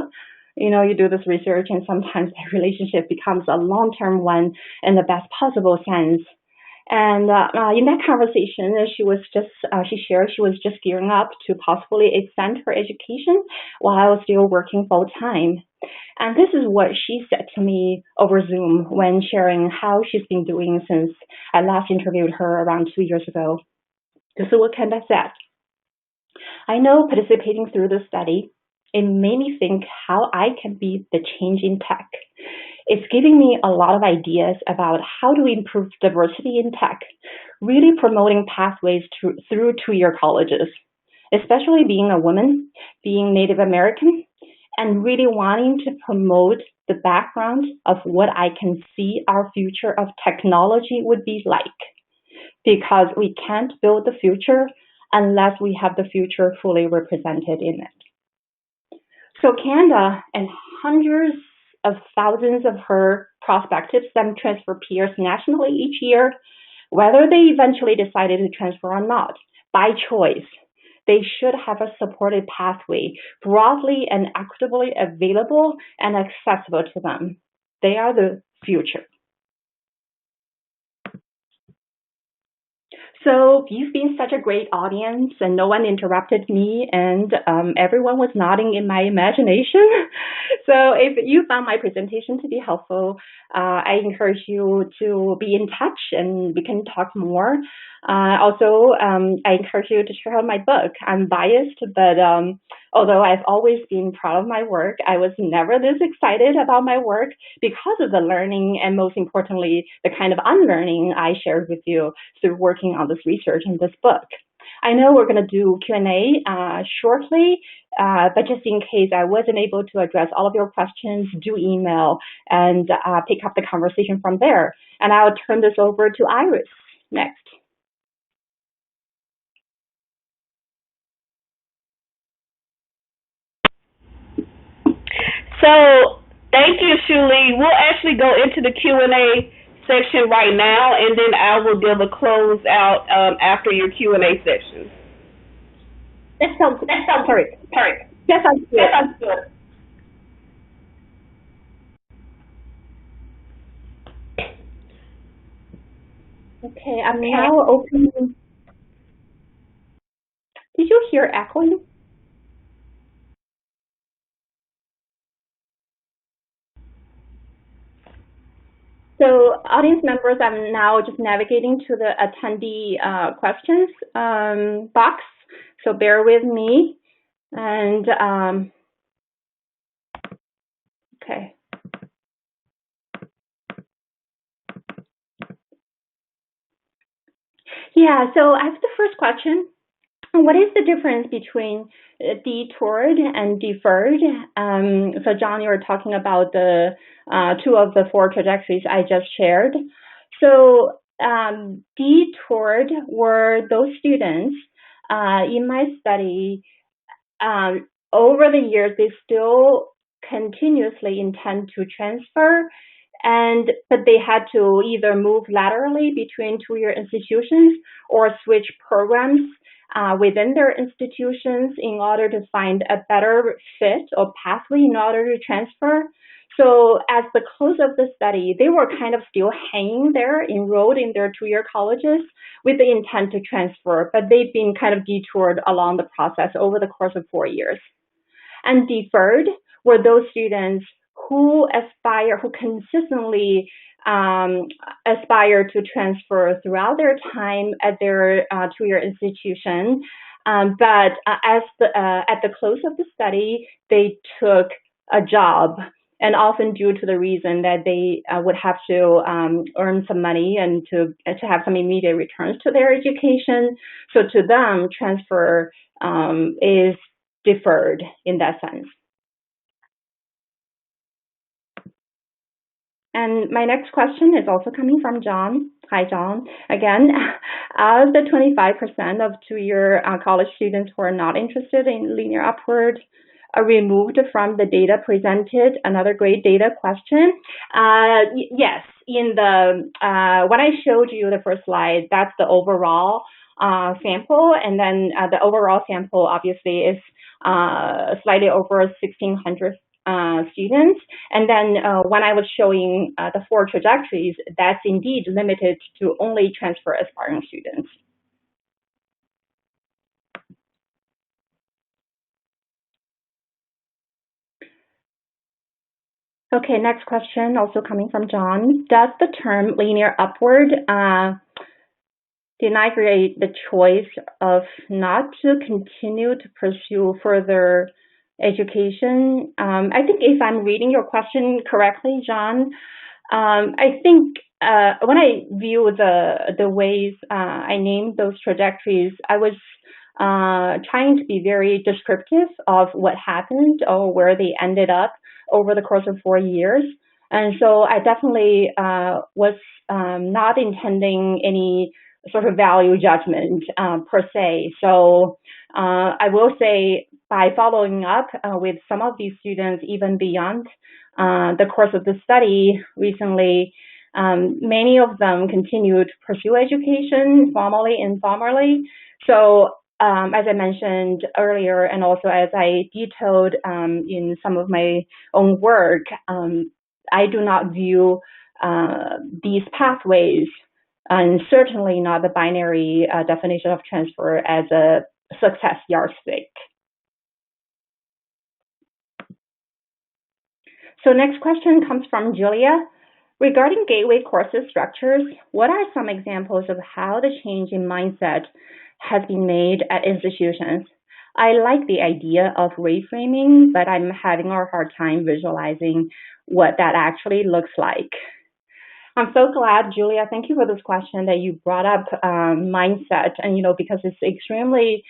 Speaker 2: you do this research and sometimes the relationship becomes a long-term one in the best possible sense. And in that conversation, she shared she was just gearing up to possibly extend her education while still working full-time. And this is what she said to me over Zoom when sharing how she's been doing since I last interviewed her around 2 years ago. This is what Candace said. I know participating through the study, it made me think how I can be the change in tech. It's giving me a lot of ideas about how to improve diversity in tech, really promoting pathways through two-year colleges, especially being a woman, being Native American, and really wanting to promote the background of what I can see our future of technology would be like. Because we can't build the future unless we have the future fully represented in it. So Canada and hundreds of thousands of her prospective STEM transfer peers nationally each year, whether they eventually decided to transfer or not, by choice, they should have a supported pathway broadly and equitably available and accessible to them. They are the future. So you've been such a great audience, and no one interrupted me, and everyone was nodding in my imagination. So if you found my presentation to be helpful, I encourage you to be in touch, and we can talk more. Also, I encourage you to check out my book. I'm biased, but although I've always been proud of my work, I was never this excited about my work because of the learning and, most importantly, the kind of unlearning I shared with you through working on this research in this book. I know we're going to do Q&A shortly, but just in case I wasn't able to address all of your questions, do email and pick up the conversation from there. And I'll turn this over to Iris next.
Speaker 1: So thank you, Xueli. We'll actually go into the Q&A section right now, and then I will give a close out after your Q&A section.
Speaker 2: That sounds good. That sounds good. Okay, I'm now opening. Did you hear echoing? So audience members, I'm now just navigating to the attendee questions box. So bear with me. And okay. Yeah, so I have the first question. What is the difference between detoured and deferred? So John, you were talking about the two of the four trajectories I just shared. So detoured were those students in my study, over the years, they still continuously intend to transfer, but they had to either move laterally between two-year institutions or switch programs within their institutions in order to find a better fit or pathway in order to transfer. So at the close of the study, they were kind of still hanging there, enrolled in their two-year colleges with the intent to transfer, but they've been kind of detoured along the process over the course of 4 years. And deferred were those students who consistently aspire to transfer throughout their time at their two-year institution. But at the close of the study, they took a job, and often due to the reason that they would have to earn some money and to have some immediate returns to their education. So to them, transfer is deferred in that sense. And my next question is also coming from John. Hi, John. Again, of the 25% of two-year college students who are not interested in linear upward are removed from the data presented, another great data question. Yes, in the when I showed you the first slide, that's the overall sample, and then the overall sample obviously is slightly over 1,600 students. And then when I was showing the four trajectories, that's indeed limited to only transfer aspiring students. Okay, next question, also coming from John. Does the term linear upward denigrate the choice of not to continue to pursue further education? I think if I'm reading your question correctly, John, I think when I view the ways I named those trajectories, I was trying to be very descriptive of what happened or where they ended up over the course of 4 years. And so I definitely was not intending any sort of value judgment per se. So I will say by following up with some of these students, even beyond the course of the study recently, many of them continue to pursue education formally and informally. So as I mentioned earlier, and also as I detailed in some of my own work, I do not view these pathways, and certainly not the binary definition of transfer, as a success yardstick. So next question comes from Julia. Regarding gateway courses structures, what are some examples of how the change in mindset has been made at institutions? I like the idea of reframing, but I'm having a hard time visualizing what that actually looks like. I'm so glad, Julia, thank you for this question, that you brought up mindset, and because it's extremely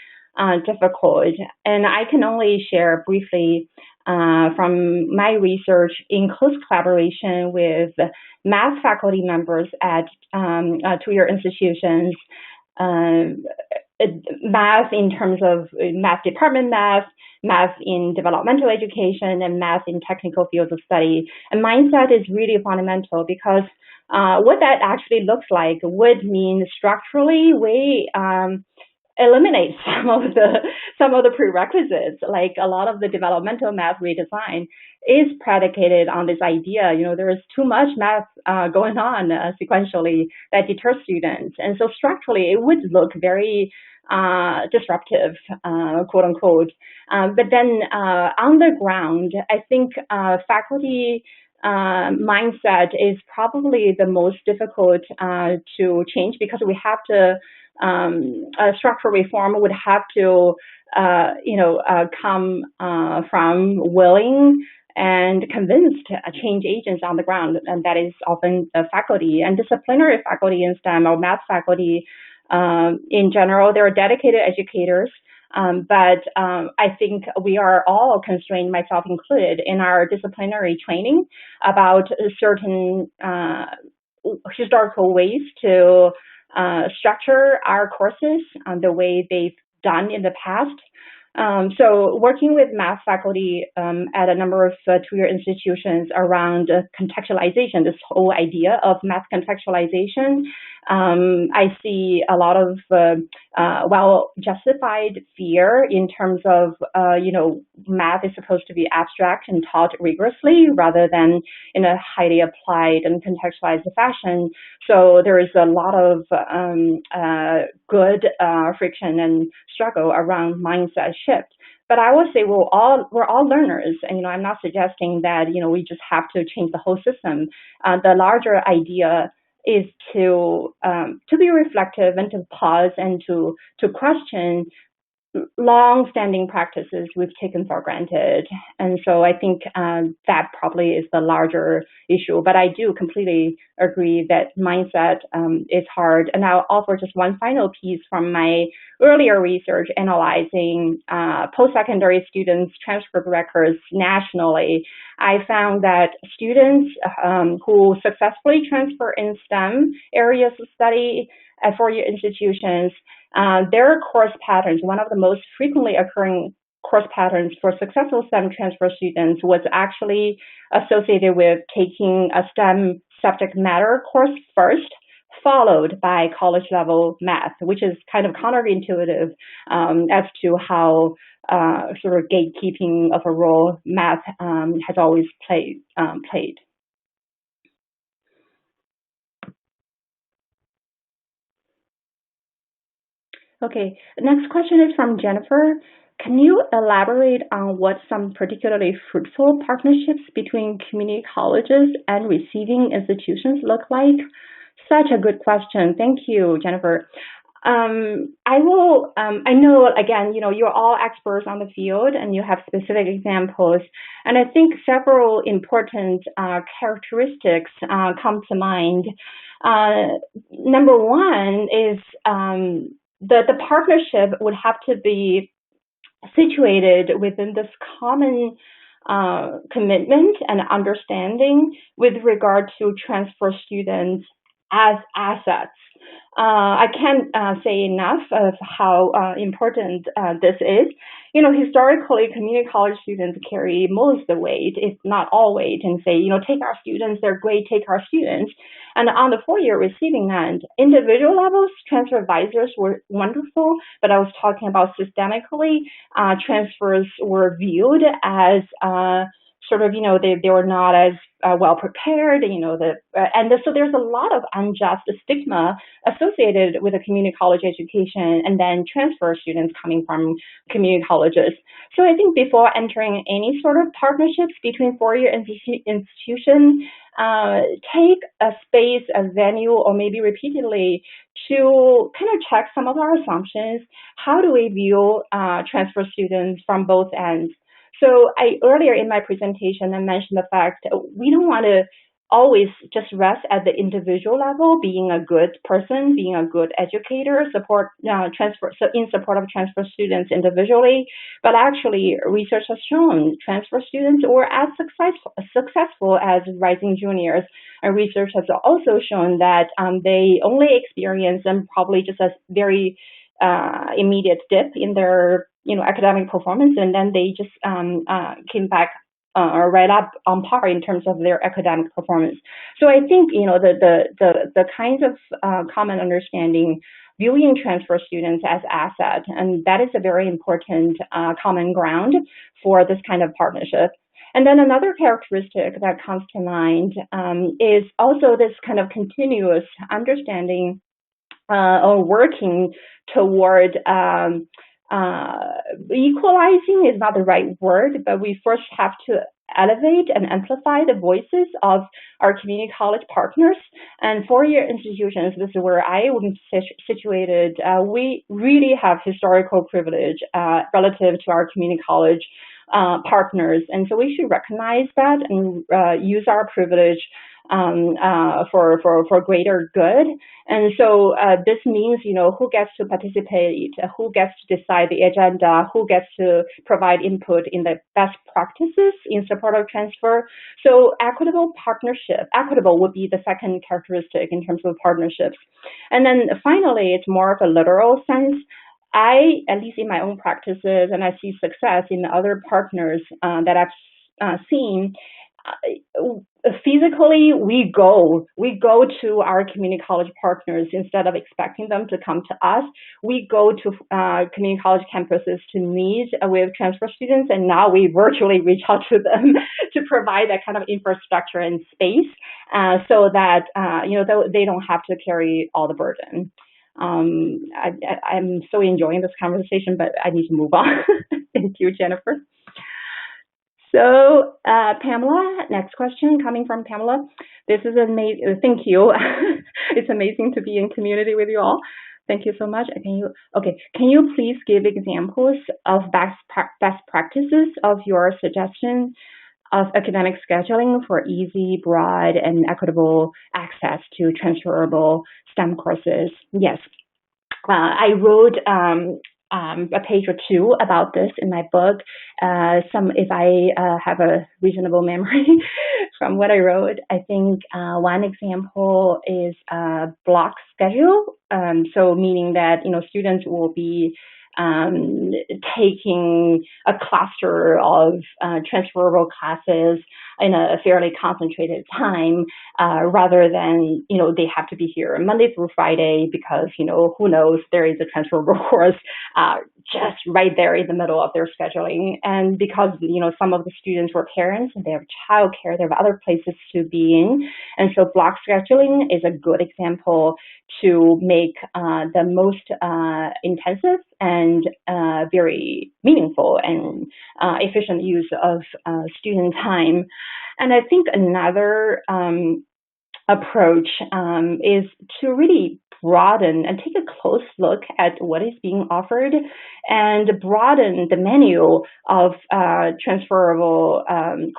Speaker 2: difficult. And I can only share briefly from my research in close collaboration with math faculty members at two-year institutions, math in terms of math department math in developmental education, and math in technical fields of study. And mindset is really fundamental, because what that actually looks like would mean structurally we eliminate some of the prerequisites. Like a lot of the developmental math redesign is predicated on this idea, there is too much math going on sequentially that deters students. And so structurally, it would look very disruptive, quote unquote. But then on the ground, I think faculty mindset is probably the most difficult to change, because we have to structural reform would have to come from willing and convinced change agents on the ground, and that is often the faculty and disciplinary faculty in STEM or math faculty in general. They're dedicated educators, but I think we are all constrained, myself included, in our disciplinary training about certain historical ways to structure our courses the way they've done in the past. So working with math faculty at a number of two-year institutions around contextualization, this whole idea of math contextualization, I see a lot of well-justified fear in terms of, math is supposed to be abstract and taught rigorously rather than in a highly applied and contextualized fashion. So there is a lot of good friction and struggle around mindset shift. But I would say we're all learners, and I'm not suggesting that we just have to change the whole system. The larger idea is to be reflective and to pause and to question long-standing practices we've taken for granted. And so I think that probably is the larger issue. But I do completely agree that mindset is hard. And I'll offer just one final piece from my earlier research analyzing post-secondary students' transcript records nationally. I found that students who successfully transfer in STEM areas of study at four-year institutions, their course patterns, one of the most frequently occurring course patterns for successful STEM transfer students was actually associated with taking a STEM subject matter course first, followed by college-level math, which is kind of counterintuitive as to how sort of gatekeeping of a role math has always played. Okay, the next question is from Jennifer. Can you elaborate on what some particularly fruitful partnerships between community colleges and receiving institutions look like? Such a good question. Thank you, Jennifer. I know, again, you're all experts on the field and you have specific examples. And I think several important characteristics come to mind. Number one is the partnership would have to be situated within this common commitment and understanding with regard to transfer students as assets. I can't say enough of how important this is. Historically, community college students carry most of the weight, if not all weight, and say, take our students, they're great, take our students. And on the four-year receiving end, individual levels, transfer advisors were wonderful, but I was talking about systemically, transfers were viewed as sort of, they were not as well prepared, and so there's a lot of unjust stigma associated with a community college education and then transfer students coming from community colleges. So I think before entering any sort of partnerships between four-year institutions, take a space, a venue, or maybe repeatedly to kind of check some of our assumptions. How do we view transfer students from both ends? So earlier in my presentation, I mentioned the fact that we don't want to always just rest at the individual level, being a good person, being a good educator, in support of transfer students individually, but actually research has shown transfer students were as successful as rising juniors. And research has also shown that they only experience and probably just a very immediate dip in their academic performance, and then they just came back right up on par in terms of their academic performance. So I think the kinds of common understanding, viewing transfer students as assets, and that is a very important common ground for this kind of partnership. And then another characteristic that comes to mind is also this kind of continuous understanding or working toward equalizing is not the right word, but we first have to elevate and amplify the voices of our community college partners. And four-year institutions, this is where I am situated, we really have historical privilege relative to our community college partners. And so we should recognize that and use our privilege for greater good. And so this means, who gets to participate, who gets to decide the agenda, who gets to provide input in the best practices in support of transfer. So equitable would be the second characteristic in terms of partnerships. And then finally, it's more of a literal sense. I, at least in my own practices, and I see success in other partners that I've seen, physically we go to our community college partners instead of expecting them to come to us. We go to community college campuses to meet with transfer students, and now we virtually reach out to them to provide that kind of infrastructure and space so that they don't have to carry all the burden. I'm so enjoying this conversation, but I need to move on. Thank you, Jennifer. So, Pamela, next question coming from Pamela. This is amazing. Thank you. It's amazing to be in community with you all. Thank you so much. Can you please give examples of best practices of your suggestion of academic scheduling for easy, broad, and equitable access to transferable STEM courses? Yes. I wrote a page or two about this in my book. If I have a reasonable memory from what I wrote, I think one example is a block schedule. So meaning that students will be taking a cluster of transferable classes in a fairly concentrated time, rather than, they have to be here Monday through Friday because, who knows, there is a transferable course just right there in the middle of their scheduling. And because, some of the students were parents and they have childcare, they have other places to be in. And so block scheduling is a good example to make the most intensive and very meaningful and efficient use of student time. And I think another approach is to really broaden and take a close look at what is being offered and broaden the menu of transferable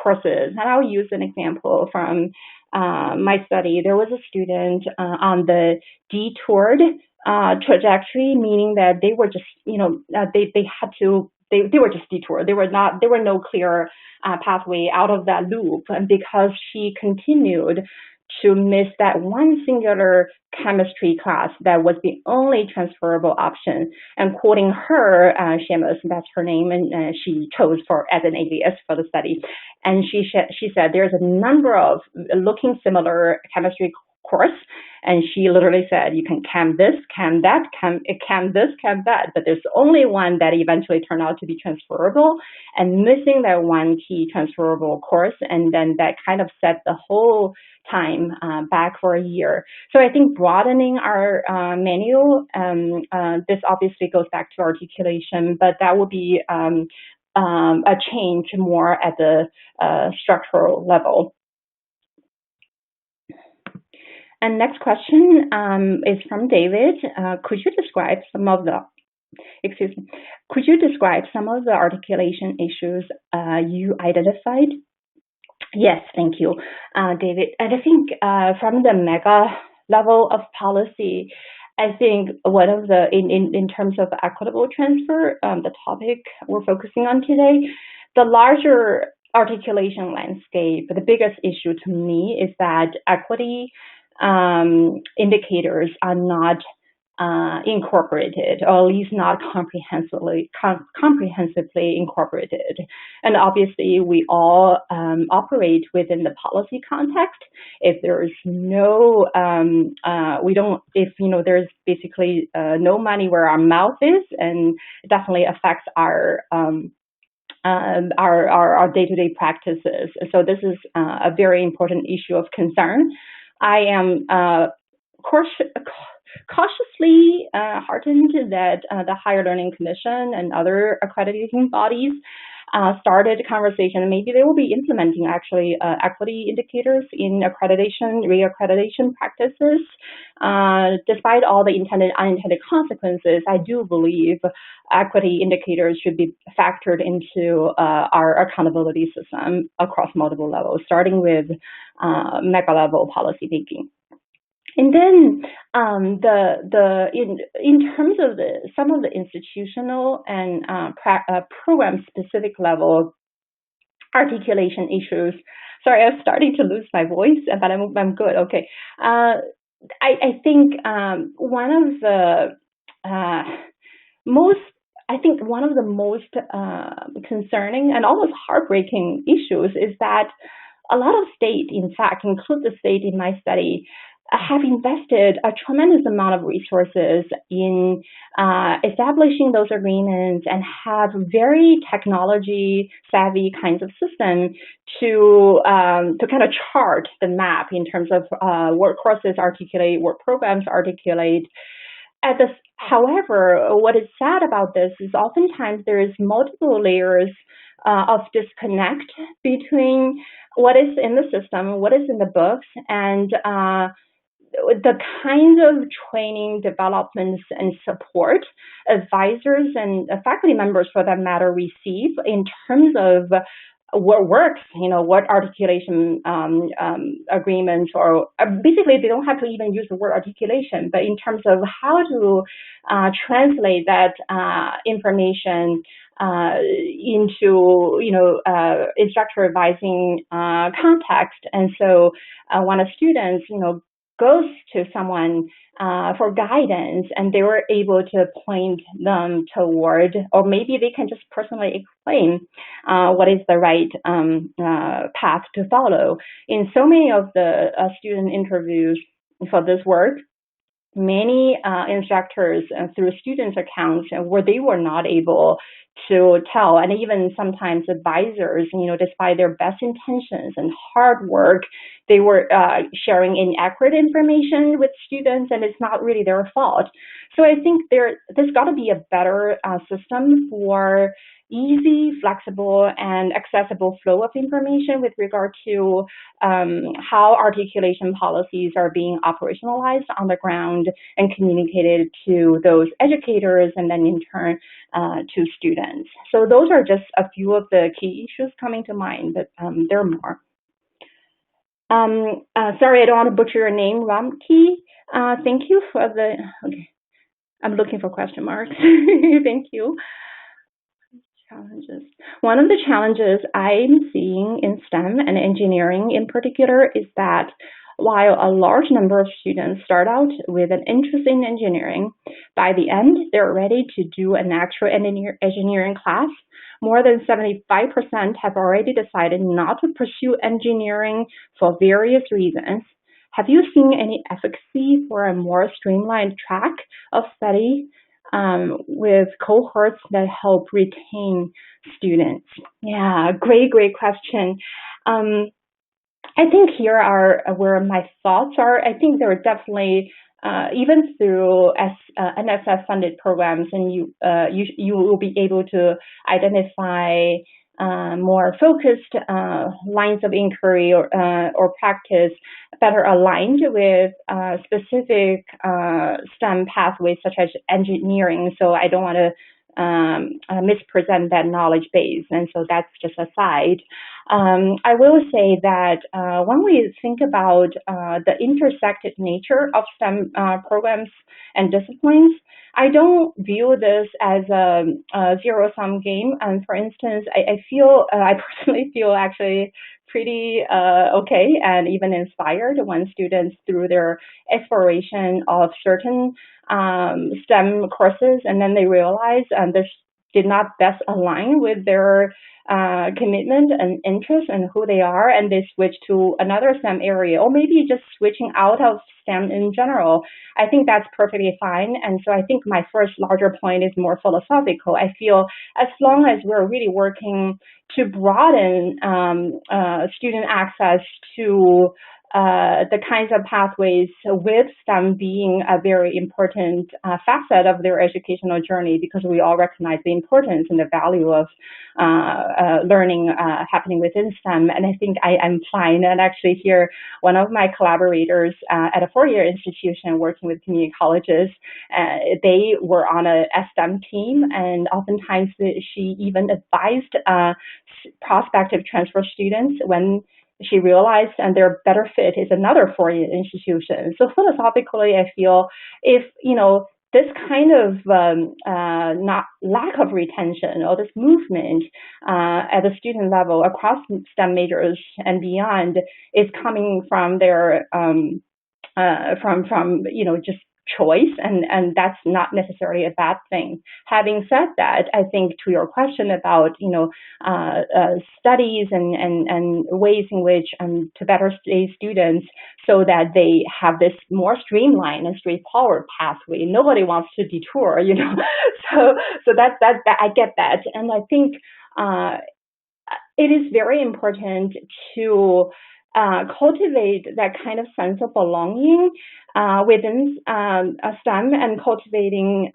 Speaker 2: courses. And I'll use an example from my study. There was a student on the detoured trajectory, meaning that they were just, they were just detoured. There were no clear pathway out of that loop. And because she continued to miss that one singular chemistry class that was the only transferable option, and quoting her, Seamus, that's her name, and she chose as an alias for the study. And she said there's a number of looking similar chemistry course, and she literally said you can cam this, cam that, cam this, cam that, but there's only one that eventually turned out to be transferable, and missing that one key transferable course, and then that kind of set the whole time back for a year. So I think broadening our menu, this obviously goes back to articulation, but that would be a change more at the structural level. And next question is from David. Could you describe some of the articulation issues you identified? Yes, thank you, David. And I think from the mega level of policy, I think one of the, in terms of equitable transfer, the topic we're focusing on today, the larger articulation landscape, the biggest issue to me is that equity indicators are not incorporated, or at least not comprehensively incorporated. And obviously, we all operate within the policy context. If there is no, there's basically no money where our mouth is, and it definitely affects our day-to-day practices. So this is a very important issue of concern. I am cautiously heartened that the Higher Learning Commission and other accrediting bodies started a conversation. Maybe they will be implementing actually equity indicators in reaccreditation practices. Despite all the intended, unintended consequences, I do believe equity indicators should be factored into our accountability system across multiple levels, starting with mega level policy making. And then in terms of some of the institutional and program specific level articulation issues. Sorry, I'm starting to lose my voice, but I'm good. Okay. I think one of the most concerning and almost heartbreaking issues is that a lot of states, in fact, include the state in my study, have invested a tremendous amount of resources in establishing those agreements and have very technology savvy kinds of systems to kind of chart the map in terms of work courses articulate, work programs articulate. However, what is sad about this is oftentimes there is multiple layers of disconnect between what is in the system, what is in the books, and the kinds of training, developments, and support advisors and faculty members, for that matter, receive in terms of what works, what articulation agreements, or basically they don't have to even use the word articulation, but in terms of how to translate that information into, instructor advising context. And so when a student, goes to someone for guidance and they were able to point them toward, or maybe they can just personally explain what is the right path to follow. In so many of the student interviews for this work, many instructors through students' accounts where they were not able to tell, and even sometimes advisors, despite their best intentions and hard work, they were sharing inaccurate information with students, and it's not really their fault. So I think there's got to be a better system for easy, flexible, and accessible flow of information with regard to how articulation policies are being operationalized on the ground and communicated to those educators and then in turn to students. So those are just a few of the key issues coming to mind, but there are more. Sorry, I don't want to butcher your name, Ramki. Thank you for the, okay. I'm looking for question marks. Thank you. Challenges. One of the challenges I'm seeing in STEM and engineering in particular is that while a large number of students start out with an interest in engineering, by the end, they're ready to do an actual engineering class. More than 75% have already decided not to pursue engineering for various reasons. Have you seen any efficacy for a more streamlined track of study with cohorts that help retain students? Yeah, great question. I think here are where my thoughts are. I think there are definitely, even through NSF funded programs, and you will be able to identify more focused lines of inquiry or practice better aligned with specific STEM pathways such as engineering. So I don't want to mispresent that knowledge base, and so that's just a side. I will say that when we think about the intersected nature of STEM programs and disciplines, I don't view this as a zero-sum game. And for instance, I personally feel actually pretty okay and even inspired when students, through their exploration of certain STEM courses, and then they realize this did not best align with their commitment and interest and who they are, and they switch to another STEM area, or maybe just switching out of STEM in general. I think that's perfectly fine. And so I think my first larger point is more philosophical. I feel as long as we're really working to broaden student access to the kinds of pathways with STEM being a very important facet of their educational journey, because we all recognize the importance and the value of learning happening within STEM. And I think I'm fine. And actually here, one of my collaborators at a four-year institution working with community colleges, they were on a STEM team, and oftentimes she even advised prospective transfer students when she realized and their better fit is another four-year institution. So philosophically, I feel if, this kind of not lack of retention or this movement at the student level across STEM majors and beyond is coming from their just choice, and that's not necessarily a bad thing. Having said that, I think to your question about studies and ways in which to better stay students so that they have this more streamlined and straightforward pathway. Nobody wants to detour, so that I get that, and I think it is very important to cultivate that kind of sense of belonging within STEM, and cultivating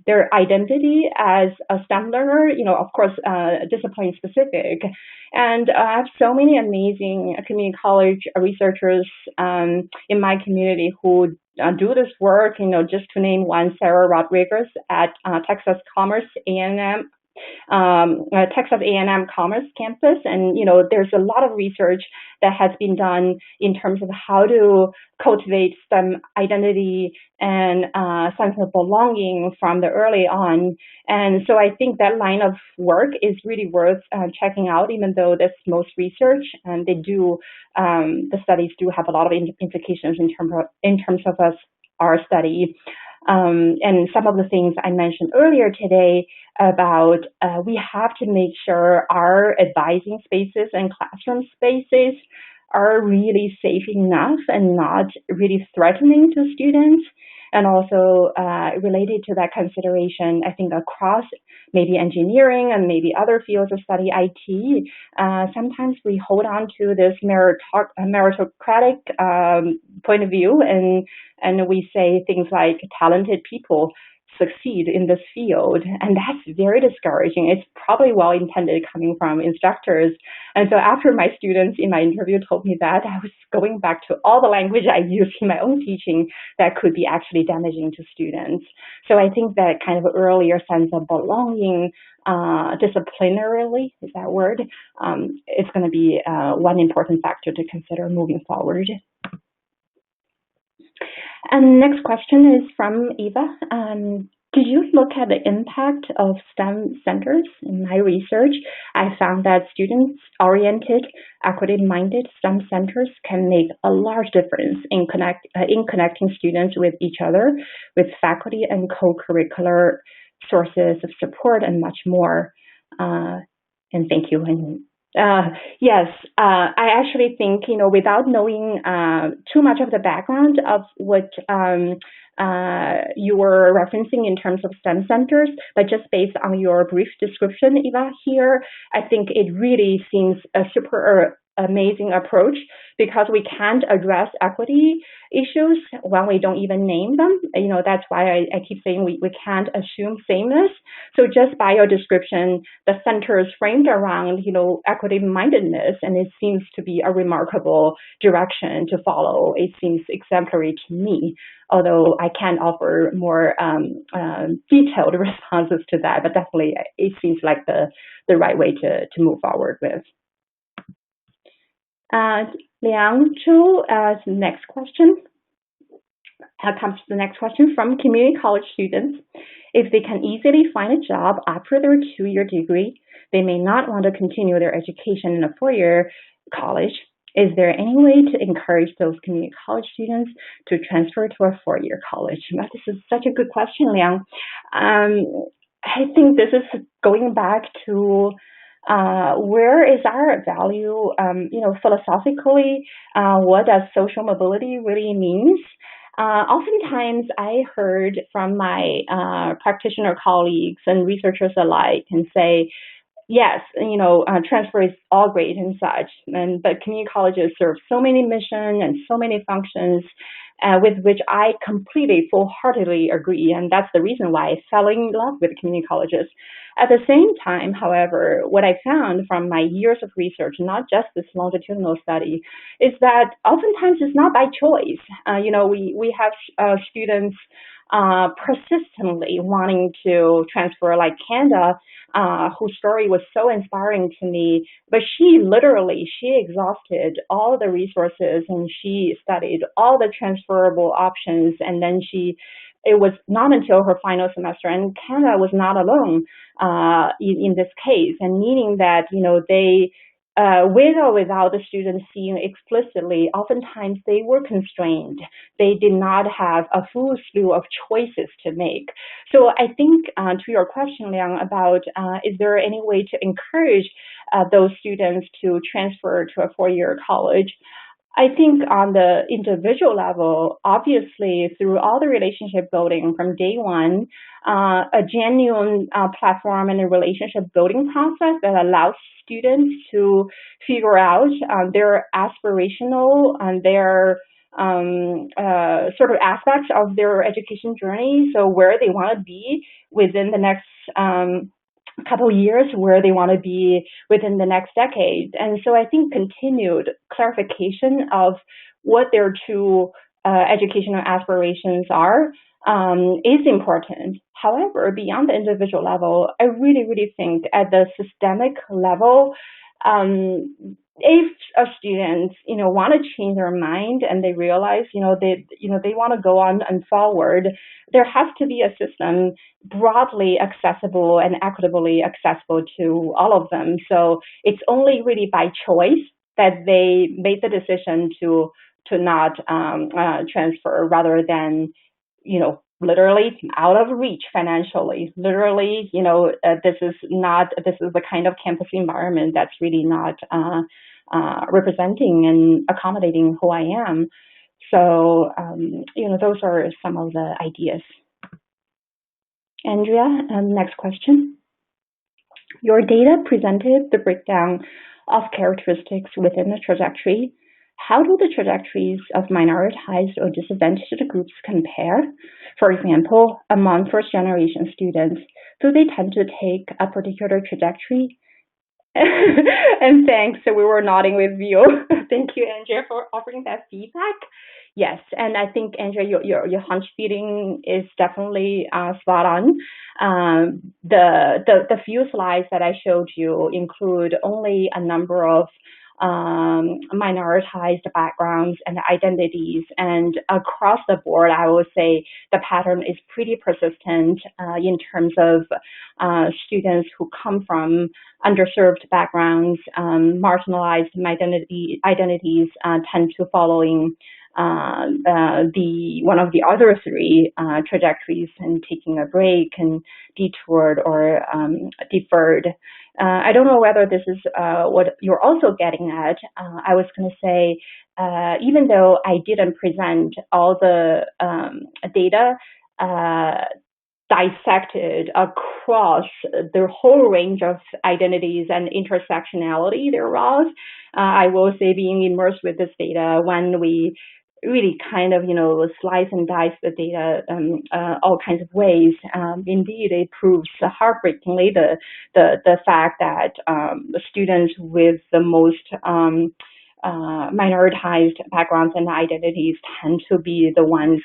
Speaker 2: their identity as a STEM learner, of course, discipline specific. And I have so many amazing community college researchers in my community who do this work, just to name one, Sarah Rodriguez at Texas A&M Commerce Campus, and there's a lot of research that has been done in terms of how to cultivate STEM identity and sense of belonging from the early on. And so I think that line of work is really worth checking out, even though this most research, and the studies do have a lot of implications in terms of our study. And some of the things I mentioned earlier today about we have to make sure our advising spaces and classroom spaces are really safe enough and not really threatening to students. And also related to that consideration, I think across maybe engineering and maybe other fields of study, IT, sometimes we hold on to this meritocratic point of view, and we say things like talented people succeed in this field, and that's very discouraging. It's probably well-intended coming from instructors. And so after my students in my interview told me that, I was going back to all the language I use in my own teaching that could be actually damaging to students. So I think that kind of earlier sense of belonging, disciplinarily, is that word, is going to be one important factor to consider moving forward. And next question is from Eva. Did you look at the impact of STEM centers? In my research, I found that student-oriented, equity-minded STEM centers can make a large difference in connecting students with each other, with faculty and co-curricular sources of support, and much more. And thank you. Yes, I actually think, without knowing too much of the background of what you were referencing in terms of STEM centers, but just based on your brief description, Eva, here, I think it really seems a super amazing approach, because we can't address equity issues when we don't even name them. That's why I keep saying we can't assume sameness. So just by your description, the center is framed around, equity-mindedness, and it seems to be a remarkable direction to follow. It seems exemplary to me, although I can offer more detailed responses to that, but definitely it seems like the right way to move forward with. Liang Zhou, next question. Comes the next question from community college students. If they can easily find a job after their 2-year degree, they may not want to continue their education in a 4-year college. Is there any way to encourage those community college students to transfer to a 4-year college? This is such a good question, Liang. I think this is going back to where is our value, philosophically, what does social mobility really means? Oftentimes I heard from my practitioner colleagues and researchers alike and say, yes, transfer is all great and such, but community colleges serve so many missions and so many functions with which I completely, full-heartedly agree, and that's the reason why I fell in love with community colleges. At the same time, however, what I found from my years of research, not just this longitudinal study, is that oftentimes it's not by choice. We have students persistently wanting to transfer, like Kanda, whose story was so inspiring to me. But she exhausted all the resources and she studied all the transferable options. And then it was not until her final semester, and Canada was not alone in this case, and meaning that, they, with or without the students seeing explicitly, oftentimes they were constrained. They did not have a full slew of choices to make. So I think to your question, Liang, about is there any way to encourage those students to transfer to a four-year college? I think on the individual level, obviously through all the relationship building from day one, a genuine platform and a relationship building process that allows students to figure out their aspirational and their sort of aspects of their education journey. So where they want to be within the next couple of years, where they want to be within the next decade. And so I think continued clarification of what their true educational aspirations are is important. However, beyond the individual level, I really, really think at the systemic level, if a student, want to change their mind and they realize, they want to go on and forward, there has to be a system broadly accessible and equitably accessible to all of them. So it's only really by choice that they made the decision to not transfer, rather than, literally out of reach financially. Literally, this is the kind of campus environment that's really not representing and accommodating who I am. So, those are some of the ideas. Andrea, next question. Your data presented the breakdown of characteristics within the trajectory. How do the trajectories of minoritized or disadvantaged groups compare? For example, among first-generation students, do they tend to take a particular trajectory? And thanks. So we were nodding with you. Thank you, Andrea, for offering that feedback. Yes, and I think, Andrea, your hunch feeling is definitely spot on. The few slides that I showed you include only a number of minoritized backgrounds and identities, and across the board, I would say the pattern is pretty persistent in terms of students who come from underserved backgrounds, marginalized identities tend to following one of the other three trajectories, and taking a break and detoured or deferred. I don't know whether this is what you're also getting at. I was going to say, even though I didn't present all the data dissected across the whole range of identities and intersectionality thereof, I will say, being immersed with this data, when we really kind of, slice and dice the data all kinds of ways. Indeed, it proves heartbreakingly the fact that the students with the most minoritized backgrounds and identities tend to be the ones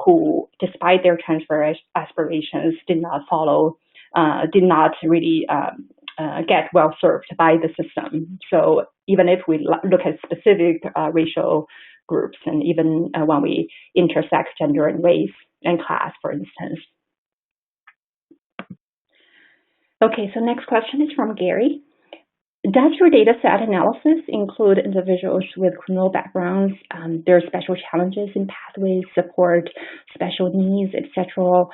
Speaker 2: who, despite their transfer aspirations, did not really get well served by the system. So even if we look at specific racial groups, and even when we intersect gender and race and class, for instance. Okay, so next question is from Gary. Does your data set analysis include individuals with criminal backgrounds, their special challenges in pathways, support, special needs, etc.?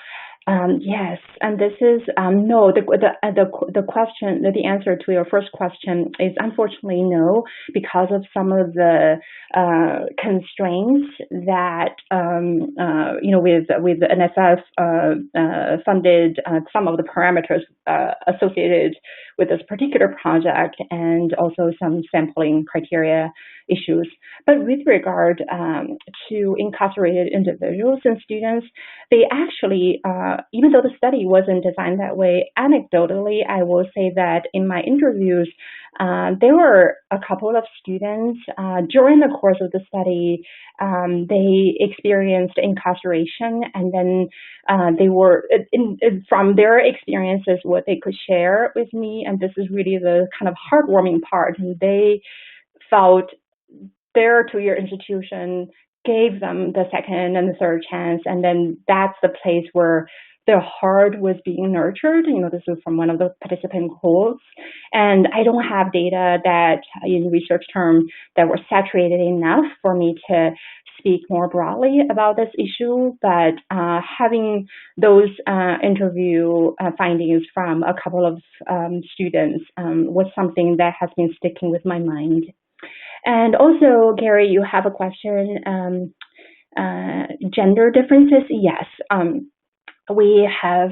Speaker 2: Yes, and this is no. The question, the answer to your first question is unfortunately no, because of some of the constraints that with the NSF funded, some of the parameters associated with this particular project, and also some sampling criteria issues. But with regard to incarcerated individuals and students, they actually, even though the study wasn't designed that way, anecdotally, I will say that in my interviews, there were a couple of students during the course of the study, they experienced incarceration, and then they were, from their experiences, what they could share with me, and this is really the kind of heartwarming part, and they felt their two-year institution gave them the second and the third chance, and then that's the place where their heart was being nurtured. This was from one of the participant quotes. And I don't have data that, in research terms, that were saturated enough for me to speak more broadly about this issue, but having those interview findings from a couple of students was something that has been sticking with my mind. And also, Gary, you have a question, gender differences? Yes. We have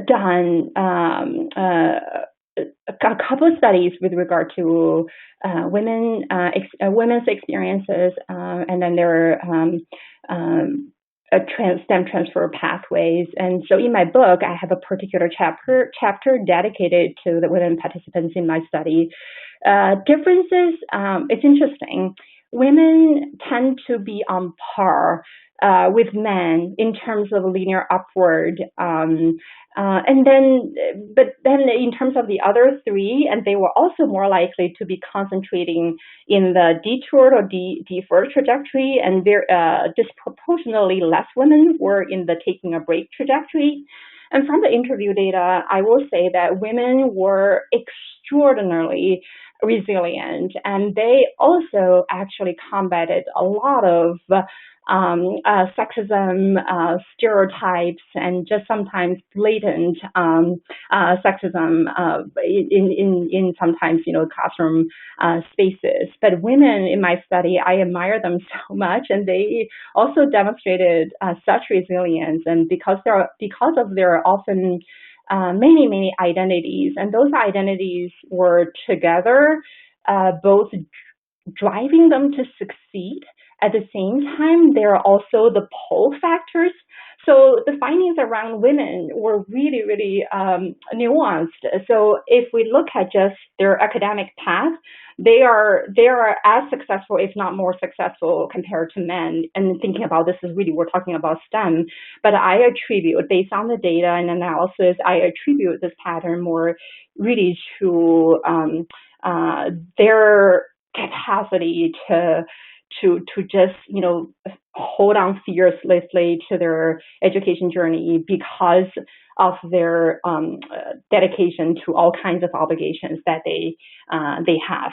Speaker 2: done a couple of studies with regard to women's experiences, and then there are STEM transfer pathways. And so in my book, I have a particular chapter dedicated to the women participants in my study. Differences, it's interesting. Women tend to be on par with men in terms of linear upward, but then in terms of the other three, and they were also more likely to be concentrating in the detoured or deferred trajectory, and disproportionately less women were in the taking a break trajectory. And from the interview data, I will say that women were extraordinarily resilient, and they also actually combated a lot of sexism, stereotypes, and just sometimes blatant sexism in sometimes classroom spaces. But women in my study, I admire them so much, and they also demonstrated such resilience. And because of their often many identities, and those identities were together, both driving them to succeed. At the same time, there are also the pull factors. So the findings around women were really nuanced. So if we look at just their academic path, they are as successful, if not more successful, compared to men. And thinking about this is really, we're talking about STEM, but I attribute, based on the data and analysis, I attribute this pattern more really to their capacity to just hold on fiercely to their education journey because of their dedication to all kinds of obligations that they have.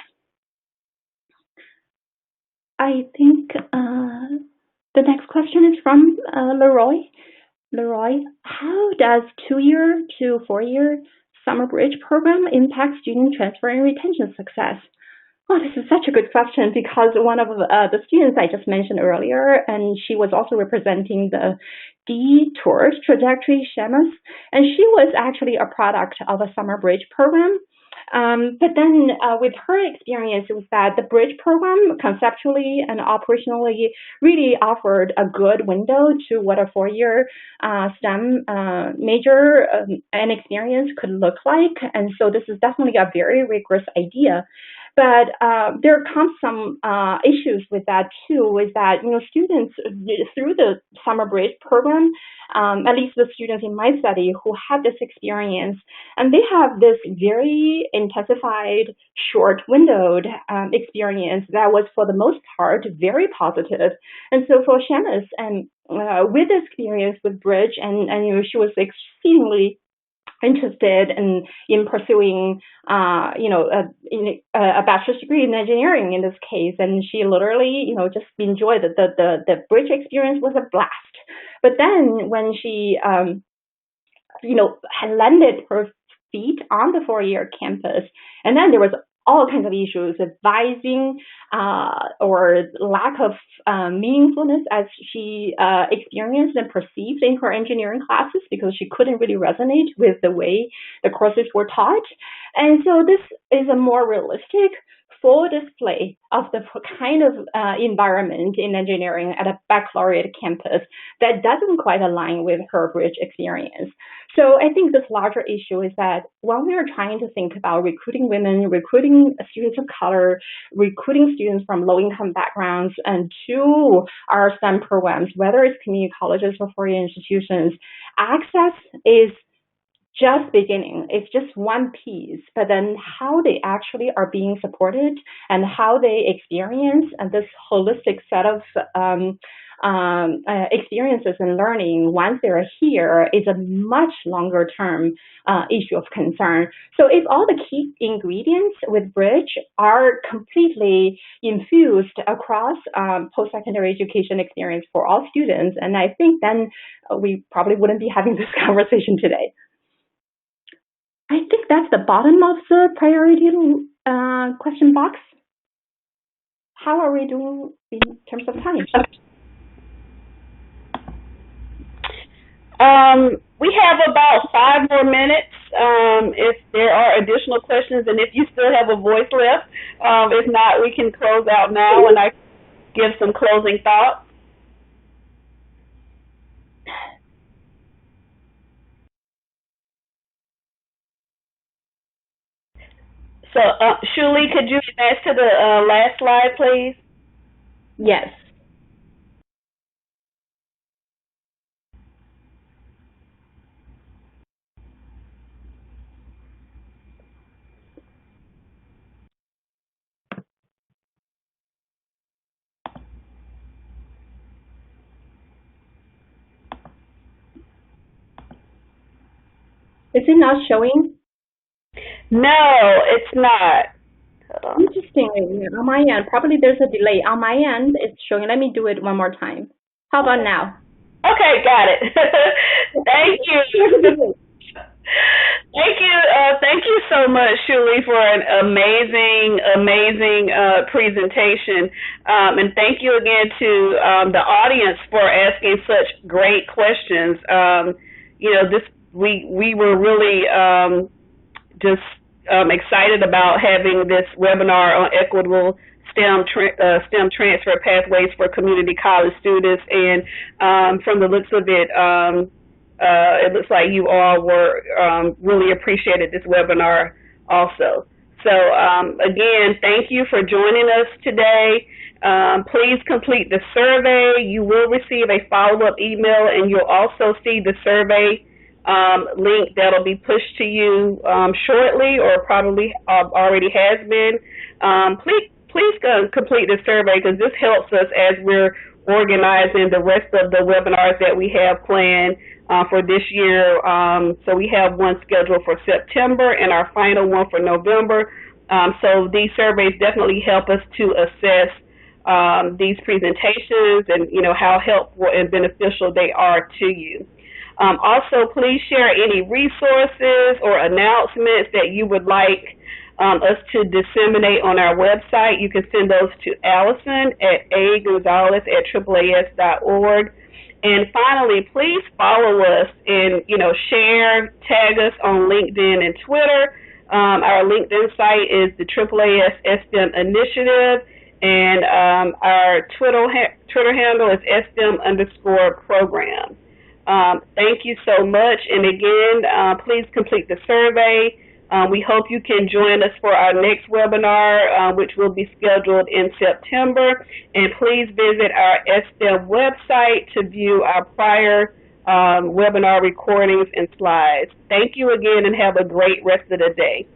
Speaker 2: I think the next question is from Leroy. Leroy, how does 2-year to 4-year summer bridge program impact student transfer and retention success? Oh, this is such a good question, because one of the students I just mentioned earlier, and she was also representing the detours trajectory, Seamus, and she was actually a product of a summer bridge program. But then with her experience, it was that the bridge program conceptually and operationally really offered a good window to what a 4-year STEM major and experience could look like. And so this is definitely a very rigorous idea. But there comes some issues with that too, is that students through the summer bridge program, at least the students in my study who had this experience, and they have this very intensified, short windowed experience that was for the most part very positive. And so for Seamus, and with this experience with bridge, and she was exceedingly interested in pursuing, a bachelor's degree in engineering in this case, and she literally, just enjoyed the bridge experience was a blast. But then when she, had landed her feet on the 4-year campus, and then there was all kinds of issues, advising or lack of meaningfulness as she experienced and perceived in her engineering classes because she couldn't really resonate with the way the courses were taught. And so this is a more realistic, full display of the kind of environment in engineering at a baccalaureate campus that doesn't quite align with her bridge experience. So I think this larger issue is that when we are trying to think about recruiting women, recruiting students of color, recruiting students from low-income backgrounds and to our STEM programs, whether it's community colleges or four-year institutions, access is just beginning. It's just one piece, but then how they actually are being supported and how they experience and this holistic set of experiences and learning once they're here is a much longer term issue of concern. So if all the key ingredients with Bridge are completely infused across post-secondary education experience for all students, and I think then we probably wouldn't be having this conversation today. I think that's the bottom of the priority question box. How are we doing in terms of time?
Speaker 1: We have about 5 more minutes if there are additional questions and if you still have a voice left. If not, we can close out now and I give some closing thoughts. So, Xueli, could you advance to the last slide, please?
Speaker 2: Yes. Is it not showing?
Speaker 1: No, it's not.
Speaker 2: Interesting. On my end, probably there's a delay. On my end, it's showing. Let me do it one more time. How about now?
Speaker 1: Okay, got it. Thank you. Thank you so much, Xueli, for an amazing presentation. And thank you again to the audience for asking such great questions. We were really just excited about having this webinar on equitable STEM transfer pathways for community college students, and from the looks of it, it looks like you all were really appreciated this webinar also. So again, thank you for joining us today. Please complete the survey. You will receive a follow-up email, and you'll also see the survey link that'll be pushed to you shortly, or probably already has been. Please complete the survey, because this helps us as we're organizing the rest of the webinars that we have planned for this year. So we have one scheduled for September and our final one for November. So these surveys definitely help us to assess these presentations and how helpful and beneficial they are to you. Also, please share any resources or announcements that you would like us to disseminate on our website. You can send those to Allison at agonzalez@AAAS.org. And finally, please follow us and share, tag us on LinkedIn and Twitter. Our LinkedIn site is the AAAS STEM Initiative, and our Twitter handle is STEM_program. Thank you so much, and again, please complete the survey. We hope you can join us for our next webinar, which will be scheduled in September. And please visit our STEM website to view our prior webinar recordings and slides. Thank you again, and have a great rest of the day.